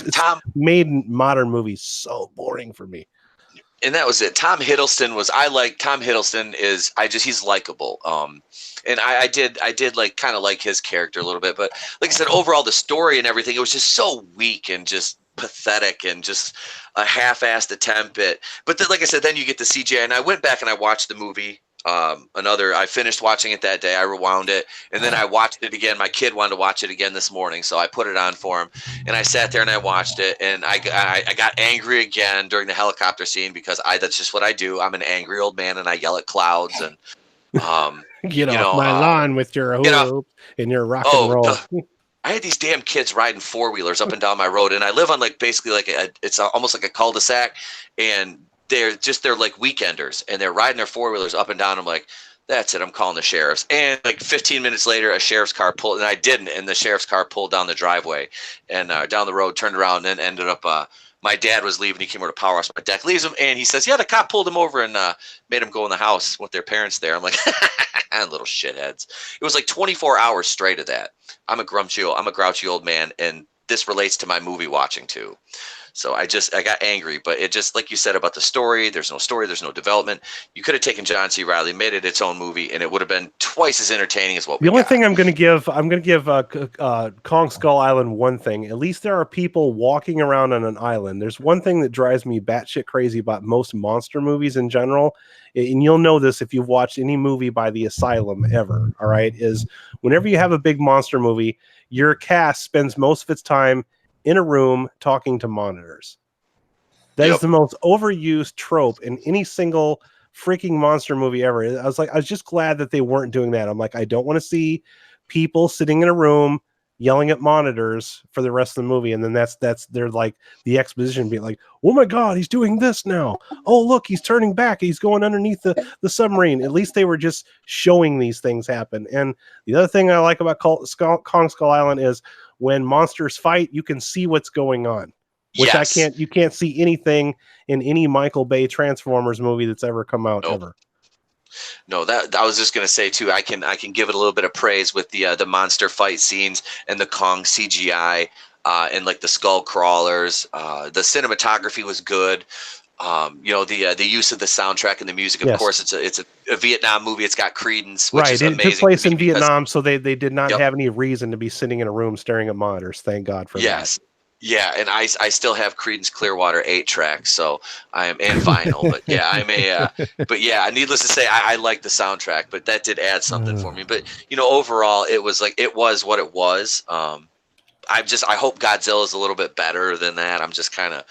made modern movies so boring for me. And that was it. Tom Hiddleston he's likable. And I did like kind of like his character a little bit, but like I said, overall the story and everything, it was just so weak and just pathetic and just a half-assed attempt at. But then, like I said, then you get the CGI, and I went back and I watched the movie. I finished watching it that day. I rewound it, and then I watched it again. My kid wanted to watch it again this morning, so I put it on for him, and I sat there and I watched it, and I got angry again during the helicopter scene because that's just what I do. I'm an angry old man, and I yell at clouds and. Get off my lawn with your hoop and your rock and roll. I had these damn kids riding 4-wheelers up and down my road, and I live on basically it's almost like a cul-de-sac, and they're like weekenders, and they're riding their 4-wheelers up and down. I'm like, that's it. I'm calling the sheriffs. And like 15 minutes later, a sheriff's car pulled, and I didn't, and the sheriff's car pulled down the driveway and down the road, turned around, and ended up. My dad was leaving. He came over to power wash my deck, leaves him, and he says, yeah, the cop pulled him over and made him go in the house with their parents there. I'm like, little shitheads. It was like 24 hours straight of that. I'm a grouchy old man, and this relates to my movie watching too. So I got angry, but it just, like you said about the story, there's no story, there's no development. You could have taken John C. Reilly, made it its own movie, and it would have been twice as entertaining as what we got. The only thing I'm going to give Kong Skull Island one thing. At least there are people walking around on an island. There's one thing that drives me batshit crazy about most monster movies in general, and you'll know this if you've watched any movie by the Asylum ever, all right, is whenever you have a big monster movie, your cast spends most of its time in a room talking to monitors. That is the most overused trope in any single freaking monster movie ever. I was just glad that they weren't doing that. I'm like, I don't want to see people sitting in a room yelling at monitors for the rest of the movie. And then that's they're like the exposition being like, oh my God, he's doing this now. Oh, look, he's turning back. He's going underneath the submarine. At least they were just showing these things happen. And the other thing I like about Kong Skull Island is when monsters fight, you can see what's going on, which you can't see anything in any Michael Bay Transformers movie that's ever come out ever. no, that I was just gonna say too. I can give it a little bit of praise with the monster fight scenes and the Kong CGI and like the skull crawlers. The cinematography was good. The use of the soundtrack and the music. Of course, it's a Vietnam movie. It's got Credence, which is amazing. It took place in Vietnam, so they did not have any reason to be sitting in a room staring at monitors. Thank God for that. Yeah, and I still have Creedence Clearwater 8-track, so I am and vinyl. But yeah, I'm a. But yeah, needless to say, I like the soundtrack, but that did add something for me. But overall, it was what it was. I hope Godzilla is a little bit better than that. I'm just kind of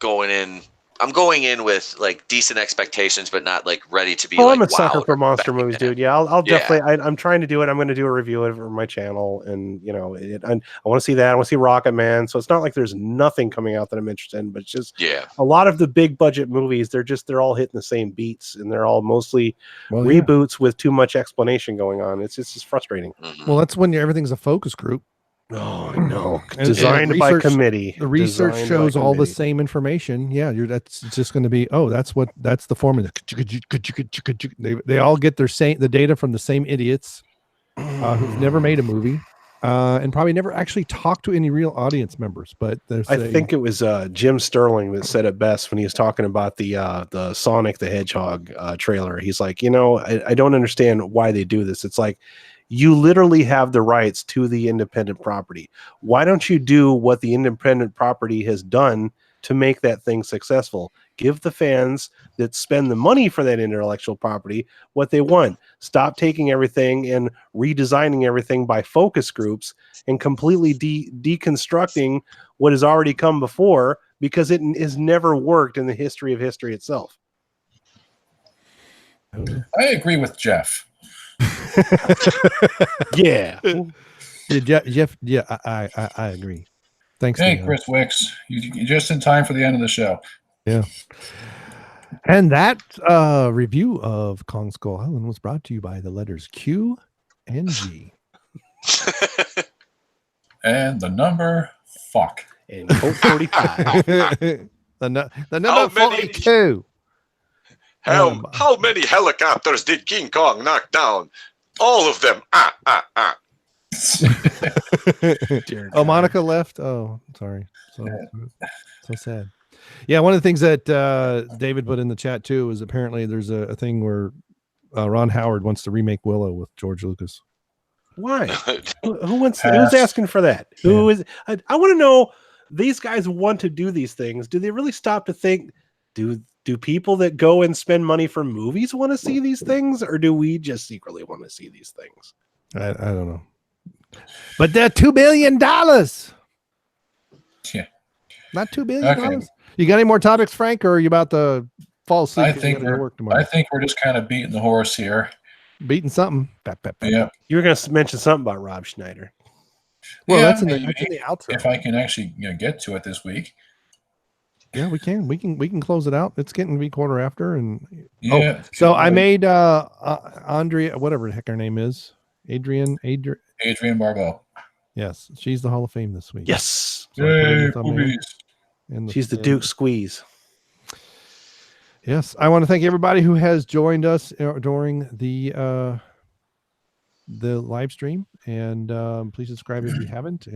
going in. I'm going in with like decent expectations, but not like ready to be. I'm a sucker for monster movies, dude. Yeah, I'll definitely. I'm trying to do it. I'm going to do a review of it for my channel, and I want to see that. I want to see Rocket Man. So it's not like there's nothing coming out that I'm interested in, but it's just a lot of the big budget movies. They're all hitting the same beats, and they're all mostly reboots with too much explanation going on. It's just frustrating. Mm-hmm. Well, that's when everything's a focus group. Oh, I know. Designed by committee. The research shows all the same information. Yeah, that's just going to be. Oh, that's the formula. They all get the data from the same idiots who've never made a movie and probably never actually talked to any real audience members. But I think it was Jim Sterling that said it best when he was talking about the Sonic the Hedgehog trailer. He's like, I don't understand why they do this. It's like, you literally have the rights to the independent property. Why don't you do what the independent property has done to make that thing successful? Give the fans that spend the money for that intellectual property what they want. Stop taking everything and redesigning everything by focus groups and completely deconstructing what has already come before, because it has never worked in the history of history itself. I agree with Jeff. Yeah. Jeff. Yeah, I agree. Thanks. Hey, Chris Wicks, you're just in time for the end of the show. Yeah. And that review of Kong Skull Island was brought to you by the letters Q and G. And the number fuck. And code 45. the number 42. How many helicopters did King Kong knock down? All of them. Oh, Monica left. Oh, sorry. So sad. Yeah, one of the things that David put in the chat too is apparently there's a thing where Ron Howard wants to remake Willow with George Lucas. Why? Who's asking for that? Yeah. Who is? I want to know. These guys want to do these things. Do they really stop to think? Do people that go and spend money for movies want to see these things, or do we just secretly want to see these things? I don't know. But they're $2 billion. Yeah. Not $2 billion. Okay. You got any more topics, Frank, or are you about to fall asleep? I think we're just kind of beating the horse here. Beating something. Yeah. You were going to mention something about Rob Schneider. Well, that's in the outro. If I can actually get to it this week. Yeah, we can. We can close it out. It's getting to be quarter after, and so I made Andrea, whatever the heck her name is, Adrienne Barbeau. Yes, she's the Hall of Fame this week. Yes, so she's the Duke Squeeze. Yes, I want to thank everybody who has joined us during the live stream, and please subscribe if you haven't,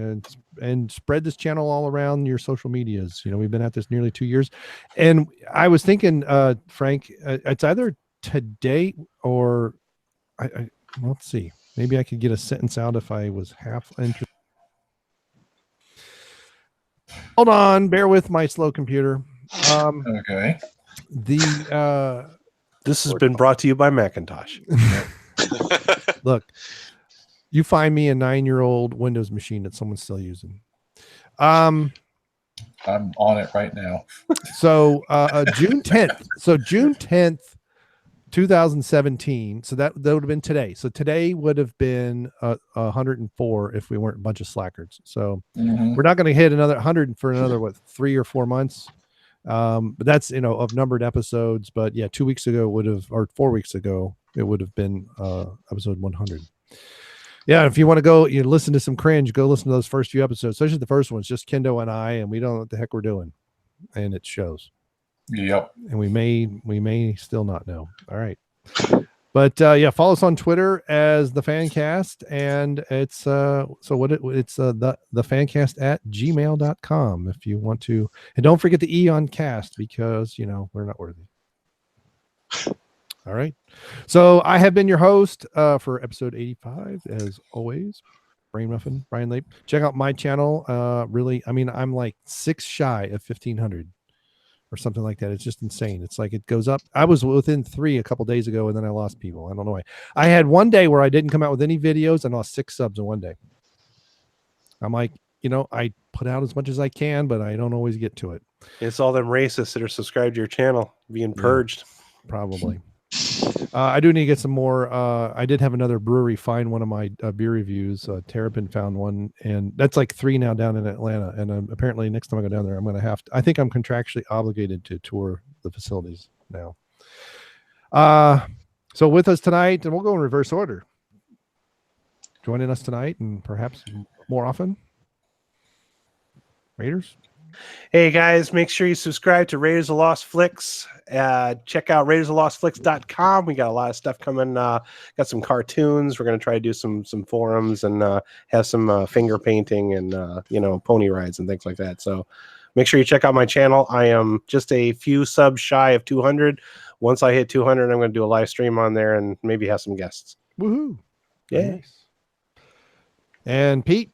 and spread this channel all around your social medias. We've been at this nearly 2 years, and I was thinking, Frank, it's either today or let's see, maybe I could get a sentence out if I was half interested. Hold on, bear with my slow computer. Okay. This has been brought to you by Macintosh. Look, you find me a 9-year-old Windows machine that someone's still using. I'm on it right now. So June 10th. So June 10th, 2017. So that would have been today. So today would have been 104 if we weren't a bunch of slackers. So we're not going to hit another 100 for another 3 or 4 months. But that's of numbered episodes. But yeah, 2 weeks ago or 4 weeks ago, it would have been episode 100. Yeah, if you want to go, listen to some cringe, go listen to those first few episodes, especially the first ones, just Kendo and I, and we don't know what the heck we're doing, and it shows. Yep. And we may still not know. All right. But yeah, follow us on Twitter as the Fancast, and it's the fancast at gmail.com if you want to. And don't forget the E on cast, because we're not worthy. All right. So I have been your host for episode 85, as always. Brainmuffin, Bryon Lape. Check out my channel. Really, I'm like 6 shy of 1,500 or something like that. It's just insane. It's like it goes up. I was within 3 a couple days ago, and then I lost people. I don't know why. I had one day where I didn't come out with any videos and lost 6 subs in one day. I'm like, I put out as much as I can, but I don't always get to it. It's all them racists that are subscribed to your channel being purged. Yeah, probably. I do need to get some more. I did have another brewery find one of my beer reviews. Terrapin found one, and that's like 3 now down in Atlanta. And apparently next time I go down there, I'm going to have to, I think I'm contractually obligated to tour the facilities now. So with us tonight, and we'll go in reverse order. Joining us tonight, and perhaps more often, Raiders. Hey guys, make sure you subscribe to Raiders of Lost Flicks. Check out raidersoflostflicks.com. We got a lot of stuff coming. Got some cartoons. We're going to try to do some forums and have some finger painting and pony rides and things like that. So make sure you check out my channel. I am just a few subs shy of 200. Once I hit 200, I'm going to do a live stream on there and maybe have some guests. Woohoo! Yeah. Nice. And Pete.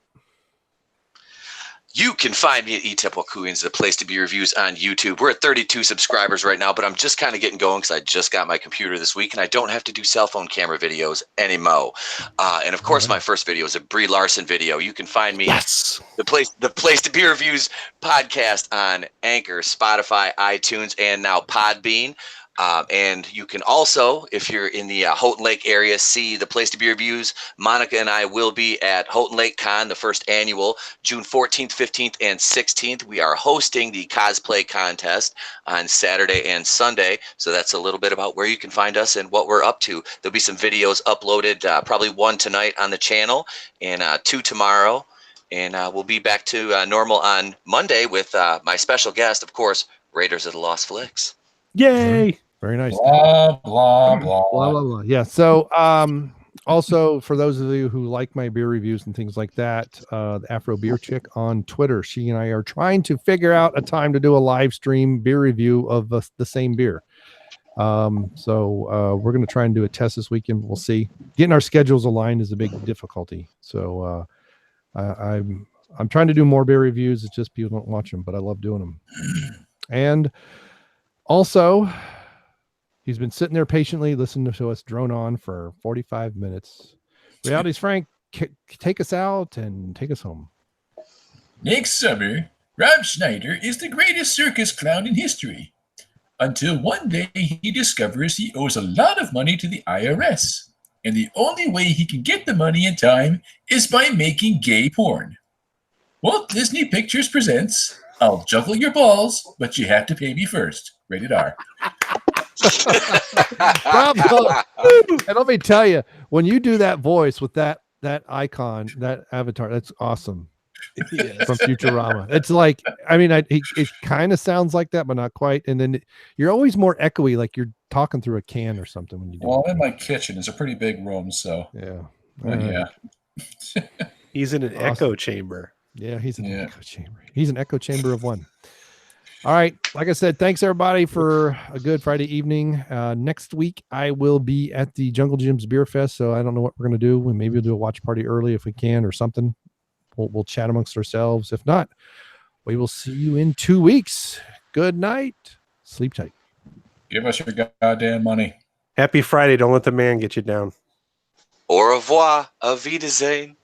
You can find me at Etep Wokuian, the place to be reviews on YouTube. We're at 32 subscribers right now, but I'm just kind of getting going because I just got my computer this week and I don't have to do cell phone camera videos anymore. And of course, my first video is a Brie Larson video. You can find me the place to be reviews podcast on Anchor, Spotify, iTunes, and now Podbean. And you can also, if you're in the Houghton Lake area, see the place to be reviews. Monica and I will be at Houghton Lake Con, the first annual, June 14th, 15th, and 16th. We are hosting the cosplay contest on Saturday and Sunday. So that's a little bit about where you can find us and what we're up to. There'll be some videos uploaded, probably 1 tonight on the channel and 2 tomorrow. And we'll be back to normal on Monday with my special guest, of course, Raiders of the Lost Flicks. Yay! Very nice. Blah, blah, blah. Blah, blah, blah. Yeah. So, also for those of you who like my beer reviews and things like that, the Afro Beer Chick on Twitter, she and I are trying to figure out a time to do a live stream beer review of the same beer. So we're going to try and do a test this weekend. We'll see. Getting our schedules aligned is a big difficulty. So, I'm trying to do more beer reviews. It's just people don't watch them, but I love doing them. And also, he's been sitting there patiently listening to us drone on for 45 minutes. Reality's Frank, take us out and take us home. Next summer, Rob Schneider is the greatest circus clown in history. Until one day he discovers he owes a lot of money to the IRS. And the only way he can get the money in time is by making gay porn. Walt Disney Pictures presents I'll Juggle Your Balls, but you have to pay me first. Rated R. Bravo. And let me tell you, when you do that voice with that icon, that avatar, that's awesome. From Futurama. It's like, it kind of sounds like that, but not quite. And then you're always more echoey, like you're talking through a can or something when you do. Well, in my kitchen, it's a pretty big room, so yeah. Yeah. He's in an echo chamber. Yeah, he's in an echo chamber. He's an echo chamber of one. All right. Like I said, thanks everybody for a good Friday evening. Next week, I will be at the Jungle Jim's Beer Fest, so I don't know what we're going to do. Maybe we'll do a watch party early if we can or something. We'll chat amongst ourselves. If not, we will see you in 2 weeks. Good night. Sleep tight. Give us your goddamn money. Happy Friday. Don't let the man get you down. Au revoir. Auf Wiedersehen.